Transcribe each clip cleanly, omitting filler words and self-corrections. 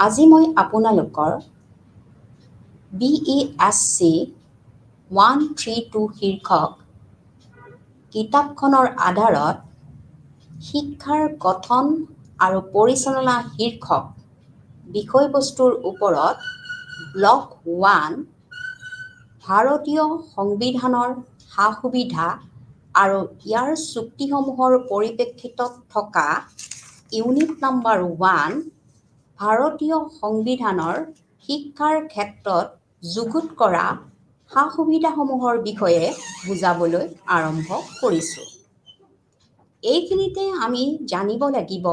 আজি মই আপোনালোকৰ BESC 132 শীৰ্ষক কিতাপখনৰ আধাৰত শিক্ষাৰ গঠন আৰু পৰিচালনা শীৰ্ষক বিষয়বস্তুৰ ওপৰত ব্লক 1 ভাৰতীয় সংবিধানৰ সা-সুবিধা আৰু ইয়াৰ চুক্তিসমূহৰ পৰিপ্ৰেক্ষিতত থকা ইউনিট নম্বৰ 1 ভাৰতীয় সংবিধানৰ শিক্ষাৰ ক্ষেত্ৰত যুগুত কৰা সা-সুবিধাসমূহৰ বিষয়ে বুজাবলৈ আৰম্ভ কৰিছোঁ। এইখিনিতে আমি জানিব লাগিব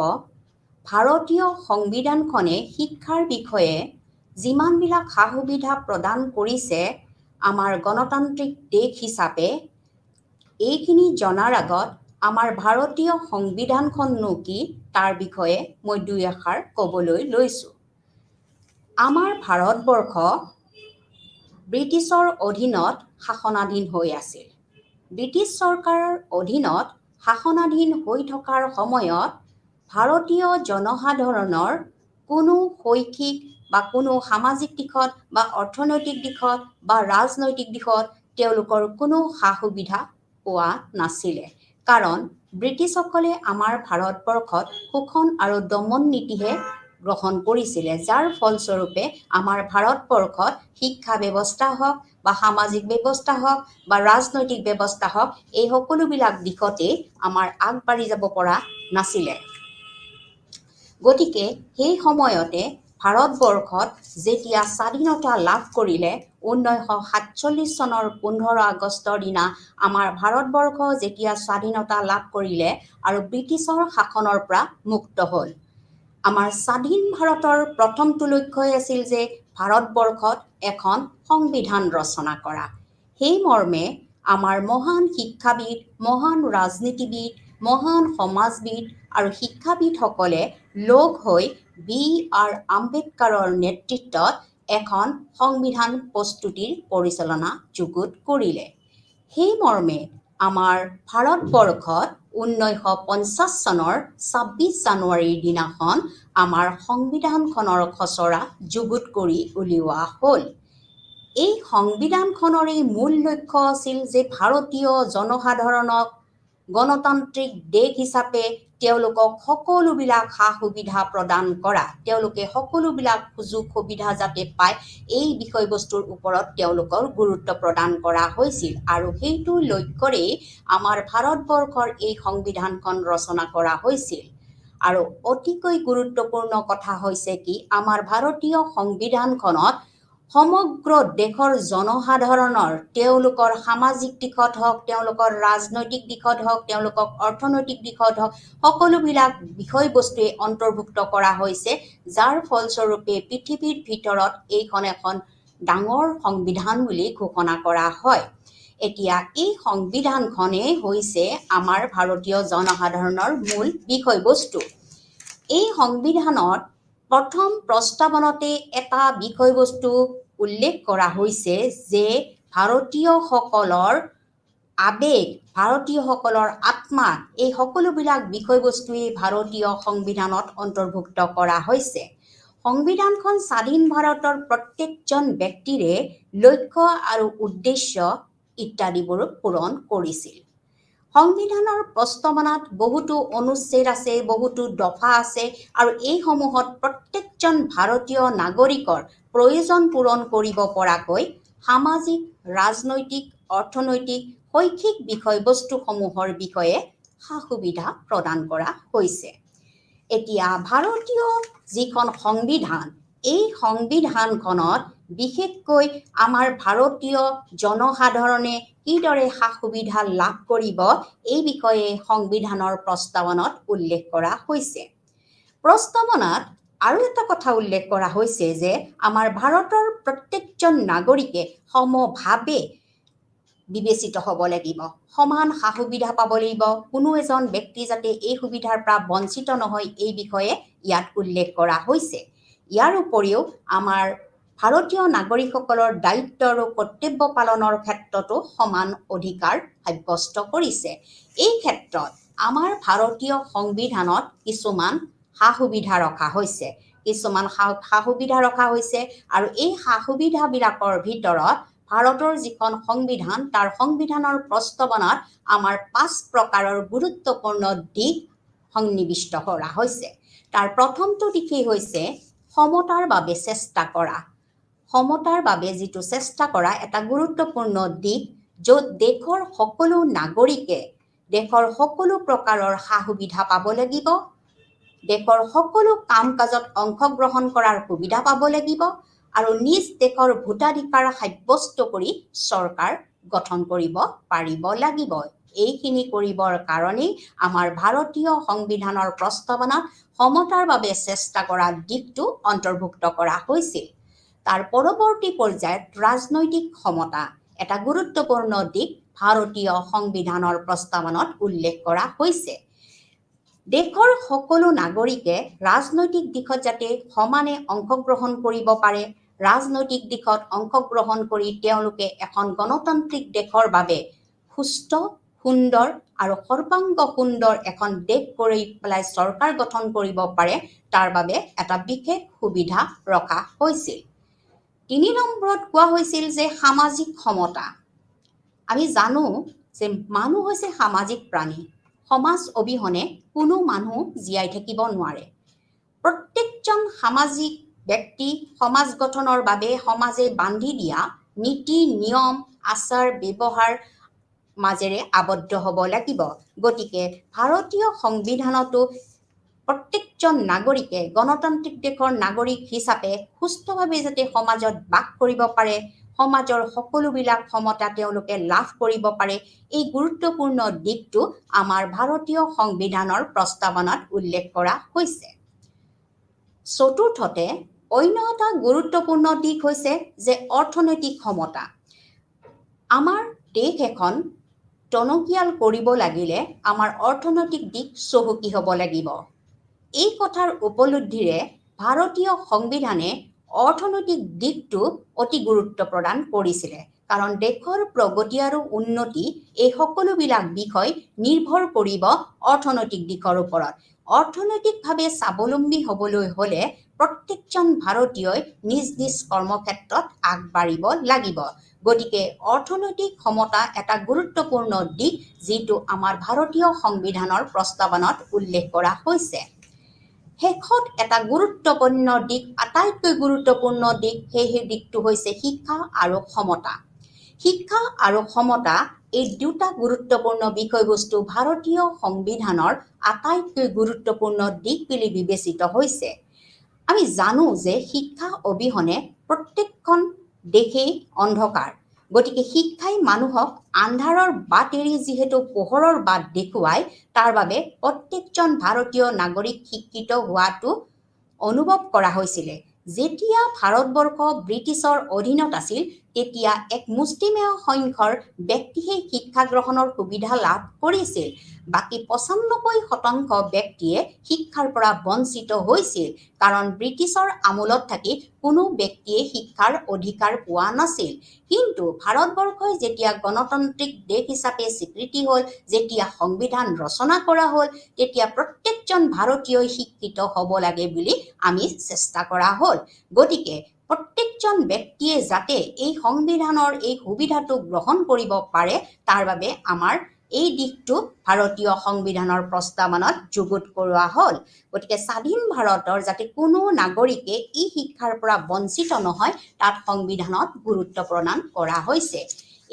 ভাৰতীয় সংবিধানখনে শিক্ষাৰ বিষয়ে যিমানবিলাক সা-সুবিধা প্ৰদান কৰিছে আমাৰ গণতান্ত্ৰিক দেশ হিচাপে, এইখিনি জনাৰ আগত আমাৰ ভাৰতীয় সংবিধানখননো কি তাৰ বিষয়ে মই দুই এষাৰ ক'বলৈ লৈছোঁ। আমাৰ ভাৰতবৰ্ষ ব্ৰিটিছৰ অধীনত শাসনাধীন হৈ আছিল। ব্ৰিটিছ চৰকাৰৰ অধীনত শাসনাধীন হৈ থকাৰ সময়ত ভাৰতীয় জনসাধাৰণৰ কোনো শৈক্ষিক বা কোনো সামাজিক দিশত বা অৰ্থনৈতিক দিশত বা ৰাজনৈতিক দিশত তেওঁলোকৰ কোনো সা-সুবিধা পোৱা নাছিলে। কাৰণ ব্ৰিটিছসকলে আমাৰ ভাৰতবৰ্ষত শোষণ আৰু দমন নীতিহে গ্ৰহণ কৰিছিলে, যাৰ ফলস্বৰূপে আমাৰ ভাৰতবৰ্ষত শিক্ষা ব্যৱস্থা হওক বা সামাজিক ব্যৱস্থা হওক বা ৰাজনৈতিক ব্যৱস্থা হওক, এই সকলোবিলাক দিশতেই আমাৰ আগবাঢ়ি যাব পৰা নাছিলে। গতিকে সেই সময়তে ভাৰতবৰ্ষত যেতিয়া স্বাধীনতা লাভ কৰিলে 1947 চনৰ 15 আগষ্টৰ দিনা আমাৰ ভাৰতবৰ্ষ যেতিয়া স্বাধীনতা লাভ কৰিলে আৰু ব্ৰিটিছৰ শাসনৰ পৰা মুক্ত হ'ল, আমাৰ স্বাধীন ভাৰতৰ প্ৰথমটো লক্ষ্যই আছিল যে ভাৰতবৰ্ষত এখন সংবিধান ৰচনা কৰা। সেই মৰ্মে আমাৰ মহান শিক্ষাবিদ, মহান ৰাজনীতিবিদ, মহান সমাজবিদ আৰু শিক্ষাবিদসকলে লগ হৈ B.R. আম্বেদকাৰৰ নেতৃত্বত এখন সংবিধান প্ৰস্তুতিৰ পৰিচালনা যুগুত কৰিলে। সেই মৰ্মে আমাৰ ভাৰতবৰ্ষত 1950 চনৰ 26 জানুৱাৰীৰ দিনাখন আমাৰ সংবিধানখনৰ খচৰা যুগুত কৰি উলিওৱা হ'ল। এই সংবিধানখনৰে মূল লক্ষ্য আছিল যে ভাৰতীয় জনসাধাৰণক গণতান্ত্ৰিক দেশ হিচাপে তেওঁলোকক সকলোবিলাক সা-সুবিধা প্ৰদান কৰা, তেওঁলোকে সকলোবিলাক সুযোগ সুবিধা যাতে পায়, এই বিষয়বস্তুৰ ওপৰত তেওঁলোকৰ গুৰুত্ব প্ৰদান কৰা হৈছিল। আৰু সেইটো লক্ষ্যৰেই আমাৰ ভাৰতবৰ্ষৰ এই সংবিধানখন ৰচনা কৰা হৈছিল। আৰু অতিকৈ গুৰুত্বপূৰ্ণ কথা হৈছে কি, আমাৰ ভাৰতীয় সংবিধানখনত সমগ্ৰ দেশৰ জনসাধাৰণৰ তেওঁলোকৰ সামাজিক দিশত হওক, তেওঁলোকৰ ৰাজনৈতিক দিশত হওক, তেওঁলোকক অৰ্থনৈতিক দিশত হওক, সকলোবিলাক বিষয়বস্তুৱে অন্তৰ্ভুক্ত কৰা হৈছে, যাৰ ফলস্বৰূপে পৃথিৱীৰ ভিতৰত এইখন এখন ডাঙৰ সংবিধান বুলি ঘোষণা কৰা হয়। এতিয়া এই সংবিধানখনেই হৈছে আমাৰ ভাৰতীয় জনসাধাৰণৰ মূল বিষয়বস্তু। এই সংবিধানত প্ৰথম প্ৰস্তাৱনতে এটা বিষয়বস্তু উল্লেখ কৰা হৈছে যে ভাৰতীয়সকলৰ আবেগ, ভাৰতীয়সকলৰ আত্মা, এই সকলোবিলাক বিষয়বস্তুৱেই ভাৰতীয় সংবিধানত অন্তৰ্ভুক্ত কৰা হৈছে। সংবিধানখন স্বাধীন ভাৰতৰ প্ৰত্যেকজন ব্যক্তিৰে লক্ষ্য আৰু উদ্দেশ্য ইত্যাদিবোৰ পূৰণ কৰিছিল। সংবিধানৰ প্ৰস্তাৱনাত বহুতো অনুচ্ছেদ আছে, বহুতো দফা আছে, আৰু এইসমূহত প্ৰত্যেকজন ভাৰতীয় নাগৰিকৰ প্ৰয়োজন পূৰণ কৰিব পৰাকৈ সামাজিক, ৰাজনৈতিক, অৰ্থনৈতিক, শৈক্ষিক বিষয়বস্তুসমূহৰ বিষয়ে সা-সুবিধা প্ৰদান কৰা হৈছে। এতিয়া ভাৰতীয় যিখন সংবিধান, এই সংবিধানখনত বিশেষকৈ আমাৰ ভাৰতীয় জনসাধাৰণে কিদৰে সা-সুবিধা লাভ কৰিব, এই বিষয়ে সংবিধানৰ প্ৰস্তাৱনাত উল্লেখ কৰা হৈছে। প্ৰস্তাৱনাত আৰু এটা কথা উল্লেখ কৰা হৈছে যে আমাৰ ভাৰতৰ প্ৰত্যেকজন নাগৰিকে সমভাৱে বিবেচিত হ'ব লাগিব, সমান সা-সুবিধা পাব লাগিব, কোনো এজন ব্যক্তি যাতে এই সুবিধাৰ পৰা বঞ্চিত নহয়, এই বিষয়ে ইয়াত উল্লেখ কৰা হৈছে। ইয়াৰ উপৰিও আমাৰ ভাৰতীয় নাগৰিকসকলৰ দায়িত্ব আৰু কৰ্তব্য পালনৰ ক্ষেত্ৰতো সমান অধিকাৰ সাব্যস্ত কৰিছে। এই ক্ষেত্ৰত আমাৰ ভাৰতীয় সংবিধানত কিছুমান সা-সুবিধা ৰখা হৈছে। কিছুমান সা সুবিধা ৰখা হৈছে আৰু এই সা সুবিধাবিলাকৰ ভিতৰত ভাৰতৰ যিখন সংবিধান তাৰ সংবিধানৰ প্ৰস্তাৱনাত আমাৰ 5 প্ৰকাৰৰ গুৰুত্বপূৰ্ণ দিশ সন্নিৱিষ্ট কৰা হৈছে। তাৰ প্ৰথমটো দিশেই হৈছে সমতাৰ বাবে চেষ্টা কৰা। সমতাৰ বাবে যিটো চেষ্টা কৰা এটা গুৰুত্বপূৰ্ণ দিশ, য'ত দেশৰ সকলো নাগৰিকে দেশৰ সকলো প্ৰকাৰৰ সা সুবিধা পাব লাগিব, দেশৰ সকলো কাম কাজত অংশগ্ৰহণ কৰাৰ সুবিধা পাব লাগিব আৰু নিজ দেশৰ ভোটাধিকাৰ সাব্যস্ত কৰি চৰকাৰ গঠন কৰিব পাৰিব লাগিব। এইখিনি কৰিবৰ কাৰণেই আমাৰ ভাৰতীয় সংবিধানৰ প্ৰস্তাৱনাত সমতাৰ বাবে চেষ্টা কৰা দিশটো অন্তৰ্ভুক্ত কৰা হৈছিল। তাৰ পৰৱৰ্তী পৰ্যায়ত ৰাজনৈতিক সমতা এটা গুৰুত্বপূৰ্ণ দিশ ভাৰতীয় সংবিধানৰ প্ৰস্তাৱনাত উল্লেখ কৰা হৈছে। দেশৰ সকলো নাগৰিকে ৰাজনৈতিক দিশত যাতে সমানে অংশগ্ৰহণ কৰিব পাৰে, ৰাজনৈতিক দিশত অংশগ্ৰহণ কৰি তেওঁলোকে এখন গণতান্ত্ৰিক দেশৰ বাবে সুস্থ, সুন্দৰ আৰু সৰ্বাংগ সুন্দৰ এখন দেশ কৰি পেলাই চৰকাৰ গঠন কৰিব পাৰে, তাৰ বাবে এটা বিশেষ সুবিধা ৰখা হৈছিল। 3 নম্বৰত কোৱা হৈছিল যে সামাজিক সমতা। আমি জানো যে মানুহ হৈছে সামাজিক প্ৰাণী। সমাজ অবিহনে কোনো মানুহ জীয়াই থাকিব নোৱাৰে। প্ৰত্যেকজন সামাজিক ব্যক্তি সমাজ গঠনৰ বাবে সমাজে বান্ধি দিয়া নীতি নিয়ম আচাৰ ব্যৱহাৰ মাজেৰে আবদ্ধ হ'ব লাগিব। গতিকে ভাৰতীয় সংবিধানতো প্ৰত্যেকজন নাগৰিকে গণতান্ত্ৰিক দেশৰ নাগৰিক হিচাপে সুস্থভাৱে যাতে সমাজত বাস কৰিব পাৰে, সমাজৰ সকলোবিলাক ক্ষমতা তেওঁলোকে লাভ কৰিব পাৰে, এই গুৰুত্বপূৰ্ণ দিশটো আমাৰ ভাৰতীয় সংবিধানৰ প্ৰস্তাৱনাত উল্লেখ কৰা হৈছে। চতুৰ্থতে অন্য এটা গুৰুত্বপূৰ্ণ দিশ হৈছে যে অৰ্থনৈতিক সমতা। আমাৰ দেশ এখন টনকিয়াল কৰিব লাগিলে আমাৰ অৰ্থনৈতিক দিশ চহকী হ'ব লাগিব। এই কথাৰ উপলব্ধিৰে ভাৰতীয় সংবিধানে অৰ্থনৈতিক দিশটো অতি গুৰুত্ব প্ৰদান কৰিছিলে। কাৰণ দেশৰ প্ৰগতি আৰু উন্নতি এই সকলোবিলাক বিষয় নিৰ্ভৰ কৰিব অৰ্থনৈতিক দিশৰ ওপৰত। অৰ্থনৈতিকভাৱে স্বাৱলম্বী হ'বলৈ হ'লে প্ৰত্যেকজন ভাৰতীয়ই নিজ নিজ কৰ্মক্ষেত্ৰত আগবাঢ়িব লাগিব। গতিকে অৰ্থনৈতিক সমতা এটা গুৰুত্বপূৰ্ণ দিশ, যিটো আমাৰ ভাৰতীয় সংবিধানৰ প্ৰস্তাৱনাত উল্লেখ কৰা হৈছে। শেষত এটা গুৰুত্বপূৰ্ণ দিশ, আটাইতকৈ গুৰুত্বপূৰ্ণ দিশ, সেই দিশটো হৈছে শিক্ষা আৰু সমতা। শিক্ষা আৰু সমতা এই দুটা গুৰুত্বপূৰ্ণ বিষয়বস্তু ভাৰতীয় সংবিধানৰ আটাইতকৈ গুৰুত্বপূৰ্ণ দিশ বুলি বিবেচিত হৈছে। আমি জানো যে শিক্ষা অবিহনে প্ৰত্যেকখন দেশেই অন্ধকাৰ। গতিকে শিক্ষাই মানুহক আন্ধাৰৰ বাট এৰি যিহেতু পোহৰৰ বাট দেখুৱায়, তাৰ বাবে প্ৰত্যেকজন ভাৰতীয় নাগৰিক শিক্ষিত হোৱাটো অনুভৱ কৰা হৈছিলে। যেতিয়া ভাৰতবৰ্ষ ব্ৰিটিছৰ অধীনত আছিল, তেতিয়া এক মুষ্টিমেয় সংখ্যৰ ব্যক্তিহে শিক্ষা গ্ৰহণৰ সুবিধা লাভ কৰিছিল। বাকী ৯৫% ব্যক্তিয়ে শিক্ষাৰ পৰা বঞ্চিত হৈছিল, কাৰণ ব্ৰিটিছৰ আমোলত থাকি কোনো ব্যক্তিয়ে শিক্ষাৰ অধিকাৰ পোৱা নাছিল। কিন্তু ভাৰতবৰ্ষই যেতিয়া গণতান্ত্ৰিক দেশ হিচাপে স্বীকৃতি হ'ল, যেতিয়া সংবিধান ৰচনা কৰা হ'ল, তেতিয়া প্ৰত্যেকজন ভাৰতীয়ই শিক্ষিত হ'ব লাগে বুলি আমি চেষ্টা কৰা হ'ল। গতিকে প্ৰত্যেকজন ব্যক্তিয়ে যাতে এই সংবিধানৰ এই সুবিধাটো গ্ৰহণ কৰিব পাৰে, তাৰ বাবে আমাৰ এই দিশটো ভাৰতীয় সংবিধানৰ প্ৰস্তাৱনাত যুগুত কৰোৱা হ'ল। গতিকে স্বাধীন ভাৰতৰ যাতে কোনো নাগৰিকে এই শিক্ষাৰ পৰা বঞ্চিত নহয়, তাত সংবিধানত গুৰুত্ব প্ৰদান কৰা হৈছে।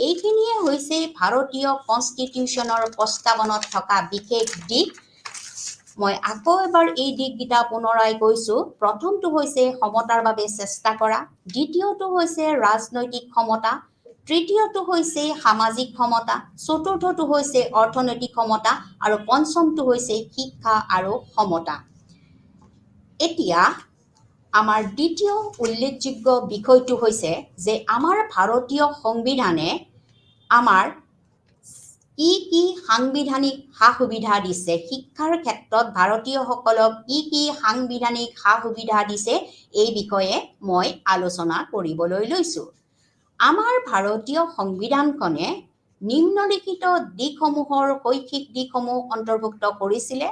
এইখিনিয়ে হৈছে ভাৰতীয় কনষ্টিটিউশ্যনৰ প্ৰস্তাৱনাত থকা বিশেষ দিশ। মই আকৌ এবাৰ এই দিশকেইটা পুনৰাই কৈছোঁ। প্ৰথমটো হৈছে সমতাৰ বাবে চেষ্টা কৰা, দ্বিতীয়টো হৈছে ৰাজনৈতিক সমতা, তৃতীয়টো হৈছে সামাজিক সমতা, চতুৰ্থটো হৈছে অৰ্থনৈতিক সমতা আৰু পঞ্চমটো হৈছে শিক্ষা আৰু সমতা। এতিয়া আমাৰ দ্বিতীয় উল্লেখযোগ্য বিষয়টো হৈছে যে আমাৰ ভাৰতীয় সংবিধানে আমাৰ কি কি সাংবিধানিক সা সুবিধা দিছে, শিক্ষাৰ ক্ষেত্ৰত ভাৰতীয়সকলক কি কি সাংবিধানিক সা সুবিধা দিছে, এই বিষয়ে মই আলোচনা কৰিবলৈ লৈছোঁ। আমাৰ ভাৰতীয় সংবিধানখনে নিম্নলিখিত দিশসমূহৰ শৈক্ষিক দিশসমূহ অন্তৰ্ভুক্ত কৰিছিলে।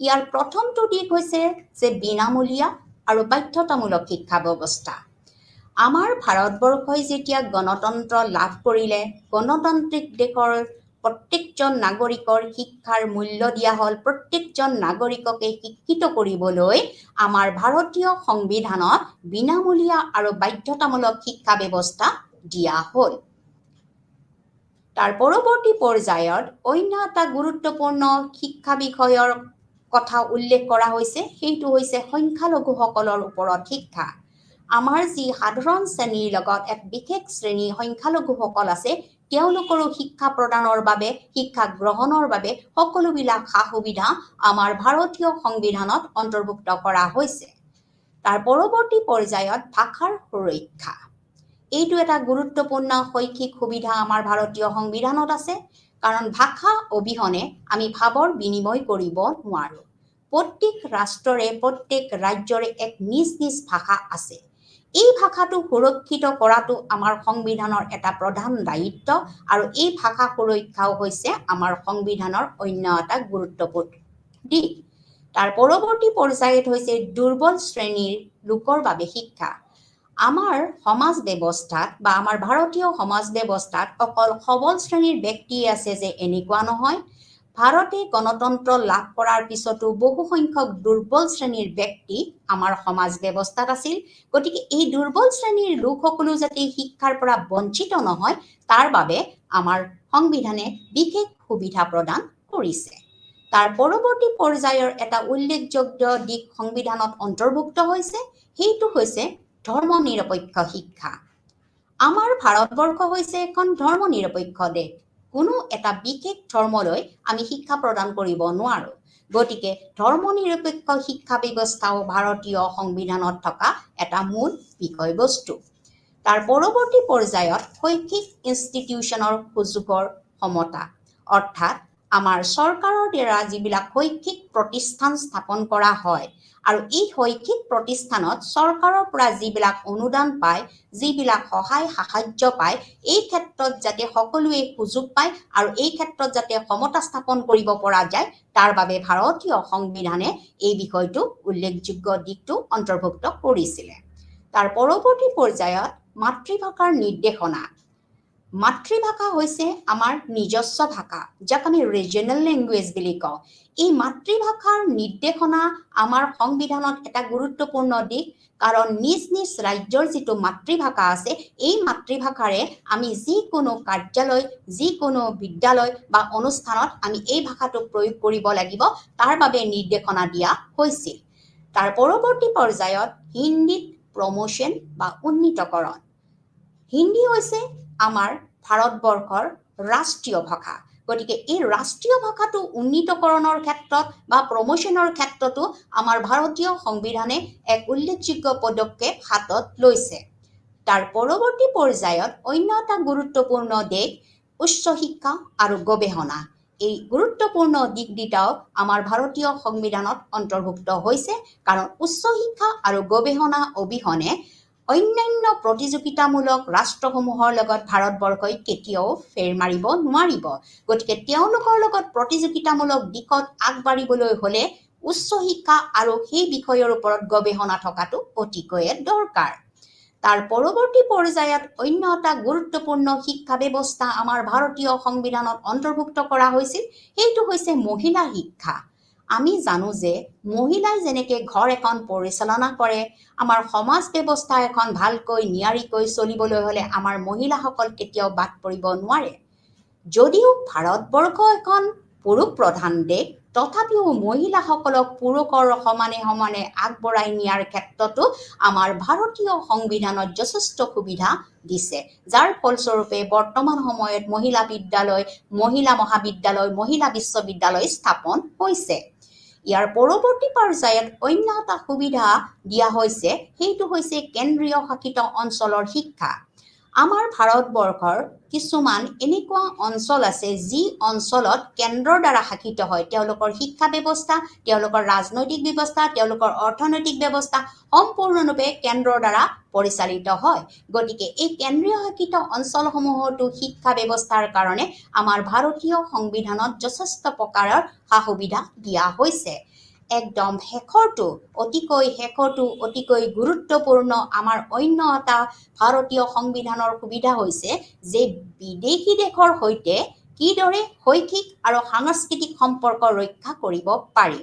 ইয়াৰ প্ৰথমটো দিশ হৈছে যে বিনামূলীয়া আৰু বাধ্যতামূলক শিক্ষা ব্যৱস্থা। আমাৰ ভাৰতবৰ্ষই যেতিয়া গণতন্ত্ৰ লাভ কৰিলে, গণতান্ত্ৰিক দেশৰ প্ৰত্যেকজন নাগৰিকৰ শিক্ষাৰ মূল্য দিয়া হ'ল। প্ৰত্যেকজন নাগৰিককে শিক্ষিত কৰিবলৈ আমাৰ ভাৰতীয় সংবিধানত বিনামূলীয়া আৰু বাধ্যতামূলক শিক্ষা ব্যৱস্থা দিয়া হ'ল। তাৰ পৰৱৰ্তী পৰ্যায়ত অন্য এটা গুৰুত্বপূৰ্ণ শিক্ষা বিষয়ৰ কথা উল্লেখ কৰা হৈছে, সেইটো হৈছে সংখ্যালঘুসকলৰ ওপৰত শিক্ষা। আমাৰ যি সাধাৰণ শ্ৰেণীৰ লগত এক বিশেষ শ্ৰেণী সংখ্যালঘুসকল আছে, তেওঁলোকৰো শিক্ষা প্ৰদানৰ বাবে, শিক্ষা গ্ৰহণৰ বাবে সকলোবিলাক সা-সুবিধা আমাৰ ভাৰতীয় সংবিধানত অন্তৰ্ভুক্ত কৰা হৈছে। তাৰ পৰৱৰ্তী পৰ্যায়ত ভাষাৰ সুৰক্ষা। এইটো এটা গুৰুত্বপূৰ্ণ শৈক্ষিক সুবিধা আমাৰ ভাৰতীয় সংবিধানত আছে, কাৰণ ভাষা অবিহনে আমি ভাৱৰ বিনিময় কৰিব নোৱাৰোঁ। প্ৰত্যেক ৰাষ্ট্ৰৰে, প্ৰত্যেক ৰাজ্যৰে এক নিজ নিজ ভাষা আছে। এই ভাষাটো সুৰক্ষিত কৰাটো আমাৰ সংবিধানৰ এটা প্ৰধান দায়িত্ব, আৰু এই ভাষা সুৰক্ষাও হৈছে আমাৰ সংবিধানৰ অন্য এটা গুৰুত্বপূৰ্ণ দিশ। তাৰ পৰৱৰ্তী পৰ্যায়ত হৈছে দুৰ্বল শ্ৰেণীৰ লোকৰ বাবে শিক্ষা। আমাৰ সমাজ ব্যৱস্থাত বা আমাৰ ভাৰতীয় সমাজ ব্যৱস্থাত অকল সবল শ্ৰেণীৰ ব্যক্তি আছে যে এনেকুৱা নহয়। ভাৰতে গণতন্ত্ৰ লাভ কৰাৰ পিছতো বহু সংখ্যক দুৰ্বল শ্ৰেণীৰ ব্যক্তি আমাৰ সমাজ ব্যৱস্থাত আছিল। গতিকে এই দুৰ্বল শ্ৰেণীৰ লোকসকলো যাতে শিক্ষাৰ পৰা বঞ্চিত নহয়, তাৰ বাবে আমাৰ সংবিধানে বিশেষ সুবিধা প্ৰদান কৰিছে। তাৰ পৰৱৰ্তী পৰ্যায়ৰ এটা উল্লেখযোগ্য দিশ সংবিধানত অন্তৰ্ভুক্ত হৈছে, সেইটো হৈছে ধৰ্মনিৰপেক্ষ শিক্ষা। আমাৰ ভাৰতবৰ্ষ হৈছে এখন ধৰ্মনিৰপেক্ষ দেশ। কোনো এটা বিশেষ ধৰ্মলৈ আমি শিক্ষা প্ৰদান কৰিব নোৱাৰোঁ। গতিকে ধৰ্মনিৰপেক্ষ শিক্ষা ব্যৱস্থাও ভাৰতীয় সংবিধানত থকা এটা মূল বিষয়বস্তু। তাৰ পৰৱৰ্তী পৰ্যায়ত শৈক্ষিক ইনষ্টিটিউচনৰ সুযোগৰ সমতা, অৰ্থাৎ আমাৰ চৰকাৰৰ দ্বাৰা যিবিলাক শৈক্ষিক প্ৰতিষ্ঠান স্থাপন কৰা হয়, আৰু এই শৈক্ষিক প্ৰতিষ্ঠানত চৰকাৰৰ পৰা যিবিলাক অনুদান পায়, যিবিলাক সহায় সাহায্য পায়, এই ক্ষেত্ৰত যাতে সকলোৱে সুযোগ পায় আৰু এই ক্ষেত্ৰত যাতে সমতা স্থাপন কৰিব পৰা যায়, তাৰ বাবে ভাৰতীয় সংবিধানে এই বিষয়টো উল্লেখযোগ্য দিশটো অন্তৰ্ভুক্ত কৰিছিলে। তাৰ পৰৱৰ্তী পৰ্যায়ত মাতৃভাষাৰ নিৰ্দেশনা। মাতৃভাষা হৈছে আমাৰ নিজস্ব ভাষা, যাক আমি ৰিজনেল লেংগুৱেজ বুলি কওঁ। এই মাতৃভাষাৰ নিৰ্দেশনা আমাৰ সংবিধানত এটা গুৰুত্বপূৰ্ণ দিশ, কাৰণ নিজ নিজ ৰাজ্যৰ যিটো মাতৃভাষা আছে, এই মাতৃভাষাৰে আমি যিকোনো কাৰ্যালয়, যিকোনো বিদ্যালয় বা অনুষ্ঠানত আমি এই ভাষাটো প্ৰয়োগ কৰিব লাগিব, তাৰ বাবে নিৰ্দেশনা দিয়া হৈছিল। তাৰ পৰৱৰ্তী পৰ্যায়ত হিন্দীত প্ৰমোশ্যন বা উন্নীতকৰণ। হিন্দী হৈছে আমাৰ ভাৰতবৰ্ষৰ ৰাষ্ট্ৰীয় ভাষা। গতিকে এই ৰাষ্ট্ৰীয় ভাষাটো উন্নীতকৰণৰ ক্ষেত্ৰত বা প্ৰমোশ্যনৰ ক্ষেত্ৰতো আমাৰ ভাৰতীয় সংবিধানে এক উল্লেখযোগ্য পদক্ষেপ হাতত লৈছে। তাৰ পৰৱৰ্তী পৰ্যায়ত অন্য এটা গুৰুত্বপূৰ্ণ দিশ উচ্চ শিক্ষা আৰু গৱেষণা। এই গুৰুত্বপূৰ্ণ দিশ দুটাও আমাৰ ভাৰতীয় সংবিধানত অন্তৰ্ভুক্ত হৈছে, কাৰণ উচ্চ শিক্ষা আৰু গৱেষণা অবিহনে অন্যান্য প্ৰতিযোগিতামূলক ৰাষ্ট্ৰসমূহৰ লগত ভাৰতবৰ্ষই কেতিয়াও ফেৰ মাৰিব নোৱাৰিব। গতিকে তেওঁলোকৰ লগত প্ৰতিযোগিতামূলক দিশত আগবাঢ়িবলৈ হ'লে উচ্চ শিক্ষা আৰু সেই বিষয়ৰ ওপৰত গৱেষণা থকাটো অতিকৈয়ে দৰকাৰ। তাৰ পৰৱৰ্তী পৰ্যায়ত অন্য এটা গুৰুত্বপূৰ্ণ শিক্ষা ব্যৱস্থা আমাৰ ভাৰতীয় সংবিধানত অন্তৰ্ভুক্ত কৰা হৈছিল, সেইটো হৈছে মহিলা শিক্ষা। আমি জানো যে মহিলাই যেনেকৈ ঘৰ এখন পৰিচালনা কৰে, আমাৰ সমাজ ব্যৱস্থা এখন ভালকৈ নিয়াৰিকৈ চলিবলৈ হ'লে আমাৰ মহিলাসকল কেতিয়াও বাদ পৰিব নোৱাৰে। যদিও ভাৰতবৰ্ষ এখন পুৰুষ প্ৰধান দেশ, তথাপিও মহিলাসকলক পুৰুষৰ সমানে সমানে আগবঢ়াই নিয়াৰ ক্ষেত্ৰতো আমাৰ ভাৰতীয় সংবিধানত যথেষ্ট সুবিধা দিছে, যাৰ ফলস্বৰূপে বৰ্তমান সময়ত মহিলা বিদ্যালয়, মহিলা মহাবিদ্যালয়, মহিলা বিশ্ববিদ্যালয় স্থাপন হৈছে। ইয়াৰ পৰৱৰ্তী পৰ্যায়ত অন্য এটা সুবিধা দিয়া হৈছে, সেইটো হৈছে কেন্দ্ৰীয় শাসিত অঞ্চলৰ শিক্ষা। আমাৰ ভাৰতবৰ্ষৰ কিছুমান এনেকুৱা অঞ্চল আছে, যি অঞ্চলত কেন্দ্ৰৰ দ্বাৰা শাসিত হয়। তেওঁলোকৰ শিক্ষা ব্যৱস্থা, তেওঁলোকৰ ৰাজনৈতিক ব্যৱস্থা, তেওঁলোকৰ অৰ্থনৈতিক ব্যৱস্থা সম্পূৰ্ণৰূপে কেন্দ্ৰৰ দ্বাৰা পৰিচালিত হয়। গতিকে এই কেন্দ্ৰীয় শাসিত অঞ্চলসমূহতো শিক্ষা ব্যৱস্থাৰ কাৰণে আমাৰ ভাৰতীয় সংবিধানত যথেষ্ট প্ৰকাৰৰ সা সুবিধা দিয়া হৈছে। একদম শেষৰটো অতিকৈ গুৰুত্বপূৰ্ণ আমাৰ অন্য এটা ভাৰতীয় সংবিধানৰ সুবিধা হৈছে যে বিদেশী দেশৰ সৈতে কিদৰে শৈক্ষিক আৰু সাংস্কৃতিক সম্পৰ্ক ৰক্ষা কৰিব পাৰি।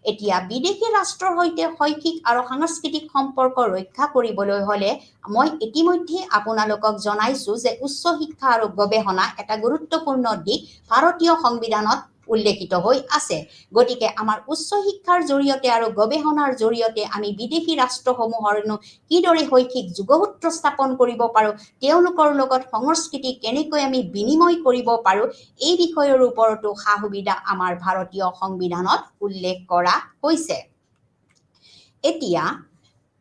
এতিয়া বিদেশী ৰাষ্ট্ৰৰ সৈতে শৈক্ষিক আৰু সাংস্কৃতিক সম্পৰ্ক ৰক্ষা কৰিবলৈ হ'লে মই ইতিমধ্যে আপোনালোকক জনাইছো যে উচ্চ শিক্ষা আৰু গৱেষণা এটা গুৰুত্বপূৰ্ণ দিশ ভাৰতীয় সংবিধানত উল্লেখিত হৈ আছে। গতিকে আমাৰ উচ্চ শিক্ষাৰ জৰিয়তে আৰু গৱেষণাৰ জৰিয়তে আমি বিদেশী ৰাষ্ট্ৰসমূহৰ কিদৰে শৈক্ষিক যোগসূত্ৰ স্থাপন কৰিব পাৰোঁ, তেওঁলোকৰ লগত সংস্কৃতি কেনেকৈ আমি বিনিময় কৰিব পাৰোঁ, এই বিষয়ৰ ওপৰতো সা সুবিধা আমাৰ ভাৰতীয় সংবিধানত উল্লেখ কৰা হৈছে। এতিয়া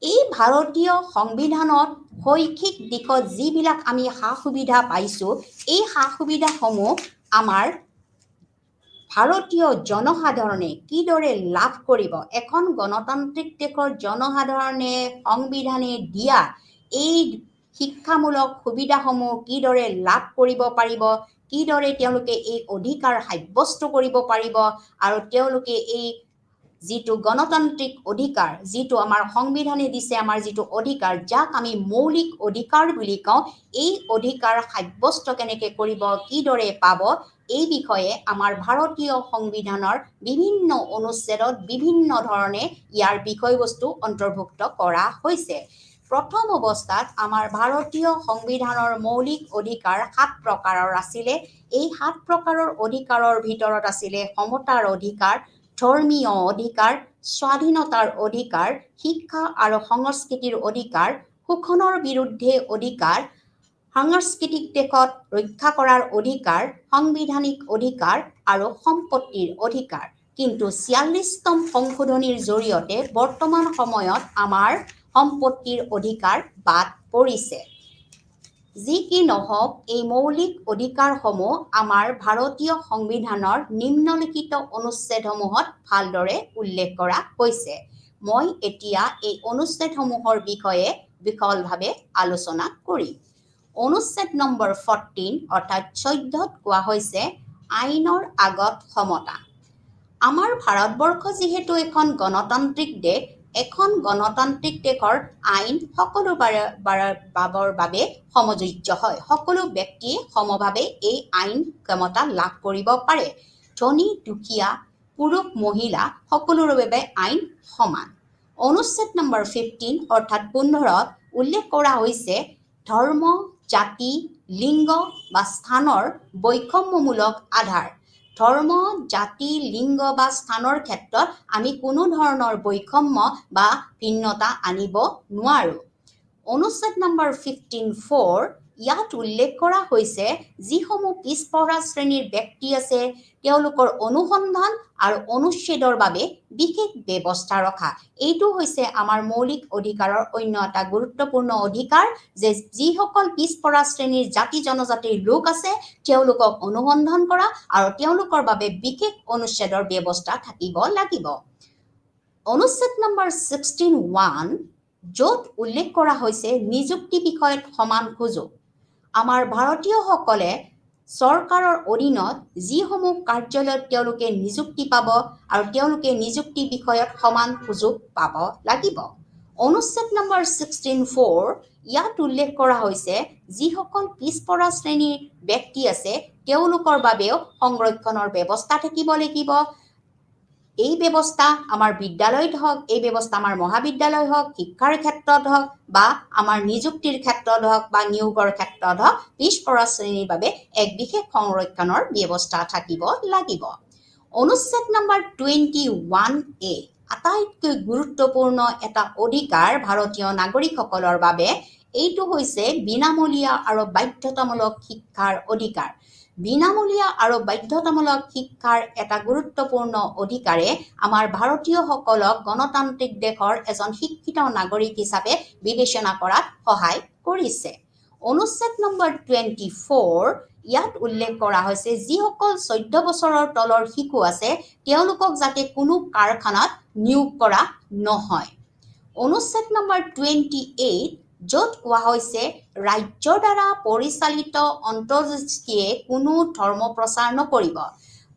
এই ভাৰতীয় সংবিধানত শৈক্ষিক দিশত যিবিলাক আমি সা সুবিধা পাইছোঁ, এই সা সুবিধাসমূহ আমাৰ ভাৰতীয় জনসাধাৰণে কিদৰে লাভ কৰিব, এখন গণতান্ত্ৰিক দেশৰ জনসাধাৰণে সংবিধানে দিয়া এই শিক্ষামূলক সুবিধাসমূহ কিদৰে লাভ কৰিব পাৰিব, কিদৰে তেওঁলোকে এই অধিকাৰ সাব্যস্ত কৰিব পাৰিব আৰু তেওঁলোকে এই যিটো গণতান্ত্ৰিক অধিকাৰ, যিটো আমাৰ সংবিধানে দিছে, আমাৰ যিটো অধিকাৰ, যাক আমি মৌলিক অধিকাৰ বুলি কওঁ, এই অধিকাৰ সাব্যস্ত কেনেকৈ কৰিব, কিদৰে পাব, এই বিষয়ে আমাৰ ভাৰতীয় সংবিধানৰ বিভিন্ন অনুচ্ছেদত বিভিন্ন ধৰণে ইয়াৰ বিষয়বস্তু অন্তৰ্ভুক্ত কৰা হৈছে। প্ৰথম অৱস্থাত আমাৰ ভাৰতীয় সংবিধানৰ মৌলিক অধিকাৰ 7 প্ৰকাৰৰ আছিলে। এই 7 প্ৰকাৰৰ অধিকাৰৰ ভিতৰত আছিলে সমতাৰ অধিকাৰ, ধৰ্মীয় অধিকাৰ, স্বাধীনতাৰ অধিকাৰ, শিক্ষা আৰু সংস্কৃতিৰ অধিকাৰ, শোষণৰ বিৰুদ্ধে অধিকাৰ, সাংস্কৃতিক দেশত ৰক্ষা কৰাৰ অধিকাৰ, সাংবিধানিক অধিকাৰ আৰু সম্পত্তিৰ অধিকাৰ। কিন্তু 46তম সংশোধনীৰ জৰিয়তে বৰ্তমান সময়ত আমাৰ সম্পত্তিৰ অধিকাৰ বাদ পৰিছে। যি কি নহওক, এই মৌলিক অধিকাৰসমূহ আমাৰ ভাৰতীয় সংবিধানৰ নিম্নলিখিত অনুচ্ছেদসমূহত ভালদৰে উল্লেখ কৰা হৈছে। মই এতিয়া এই অনুচ্ছেদসমূহৰ বিষয়ে বিশদভাৱে আলোচনা কৰিম। অনুচ্ছেদ নম্বৰ 14 অৰ্থাৎ 14ত কোৱা হৈছে আইনৰ আগত সমতা। আমাৰ ভাৰতবৰ্ষ যিহেতু এখন গণতান্ত্ৰিক দেশ, এখন গণতান্ত্ৰিক দেশৰ আইন সকলো বাবৰ বাবে সমযোজ্য হয়। সকলো ব্যক্তিয়ে সমভাৱে এই আইন ক্ষমতা লাভ কৰিব পাৰে। ধনী দুখীয়া, পুৰুষ মহিলা সকলোৰে বাবে আইন সমান। অনুচ্ছেদ নম্বৰ 15 অৰ্থাৎ 15ত উল্লেখ কৰা হৈছে ধৰ্ম, জাতি, লিংগ বা স্থানৰ বৈষম্যমূলক আধাৰ। ধৰ্ম, জাতি, লিংগ বা স্থানৰ ক্ষেত্ৰত আমি কোনো ধৰণৰ বৈষম্য বা ভিন্নতা আনিব নোৱাৰোঁ। অনুচ্ছেদ নম্বৰ 15(4) ইয়াত উল্লেখ কৰা হৈছে যিসমূহ পিছপৰা শ্ৰেণীৰ ব্যক্তি আছে তেওঁলোকৰ অনুসন্ধান আৰু অনুচ্ছেদৰ বাবে বিশেষ ব্যৱস্থা ৰখা। এইটো হৈছে আমাৰ মৌলিক অধিকাৰৰ অন্য এটা গুৰুত্বপূৰ্ণ অধিকাৰ যে যিসকল পিছপৰা শ্ৰেণীৰ জাতি জনজাতিৰ লোক আছে তেওঁলোকক অনুসন্ধান কৰা আৰু তেওঁলোকৰ বাবে বিশেষ অনুচ্ছেদৰ ব্যৱস্থা থাকিব লাগিব। অনুচ্ছেদ নম্বৰ 16(1) য'ত উল্লেখ কৰা হৈছে নিযুক্তি বিষয়ত সমান সুযোগ। আমাৰ ভাৰতীয়সকলে চৰকাৰৰ অধীনত যিসমূহ কাৰ্যালয়ত তেওঁলোকে নিযুক্তি পাব আৰু তেওঁলোকে নিযুক্তি বিষয়ত সমান সুযোগ পাব লাগিব। অনুচ্ছেদ নম্বৰ 16(4) ইয়াত উল্লেখ কৰা হৈছে যিসকল পিছপৰা শ্ৰেণীৰ ব্যক্তি আছে তেওঁলোকৰ বাবেও সংৰক্ষণৰ ব্যৱস্থা থাকিব লাগিব। এই ব্যৱস্থা আমাৰ বিদ্যালয়ত হওক, এই ব্যৱস্থা আমাৰ মহাবিদ্যালয় হওক, শিক্ষাৰ ক্ষেত্ৰত হওক বা আমাৰ নিযুক্তিৰ ক্ষেত্ৰত হওক বা নিয়োগৰ ক্ষেত্ৰত হওক, পিছপৰা শ্ৰেণীৰ বাবে এক বিশেষ সংৰক্ষণৰ ব্যৱস্থা থাকিব লাগিব। অনুচ্ছেদ নম্বৰ 21(a) আটাইতকৈ গুৰুত্বপূৰ্ণ এটা অধিকাৰ ভাৰতীয় নাগৰিকসকলৰ বাবে। এইটো হৈছে বিনামূলীয়া আৰু বাধ্যতামূলক শিক্ষাৰ অধিকাৰ। বিনামূলীয়া আৰু বাধ্যতামূলক শিক্ষাৰ এটা গুৰুত্বপূৰ্ণ অধিকাৰে আমাৰ ভাৰতীয়সকলক গণতান্ত্ৰিক দেশৰ এজন শিক্ষিত নাগৰিক হিচাপে বিবেচনা কৰাত সহায় কৰিছে। অনুচ্ছেদ নম্বৰ 24 ইয়াত উল্লেখ কৰা হৈছে যিসকল 14 বছৰৰ তলৰ শিশু আছে তেওঁলোকক যাতে কোনো কাৰখানাত নিয়োগ কৰা নহয়। অনুচ্ছেদ নম্বৰ 28 য'ত কোৱা হৈছে ৰাজ্যৰ দ্বাৰা পৰিচালিত অন্তৰ্দৃষ্টিয়ে কোনো ধৰ্ম প্ৰচাৰ নকৰিব।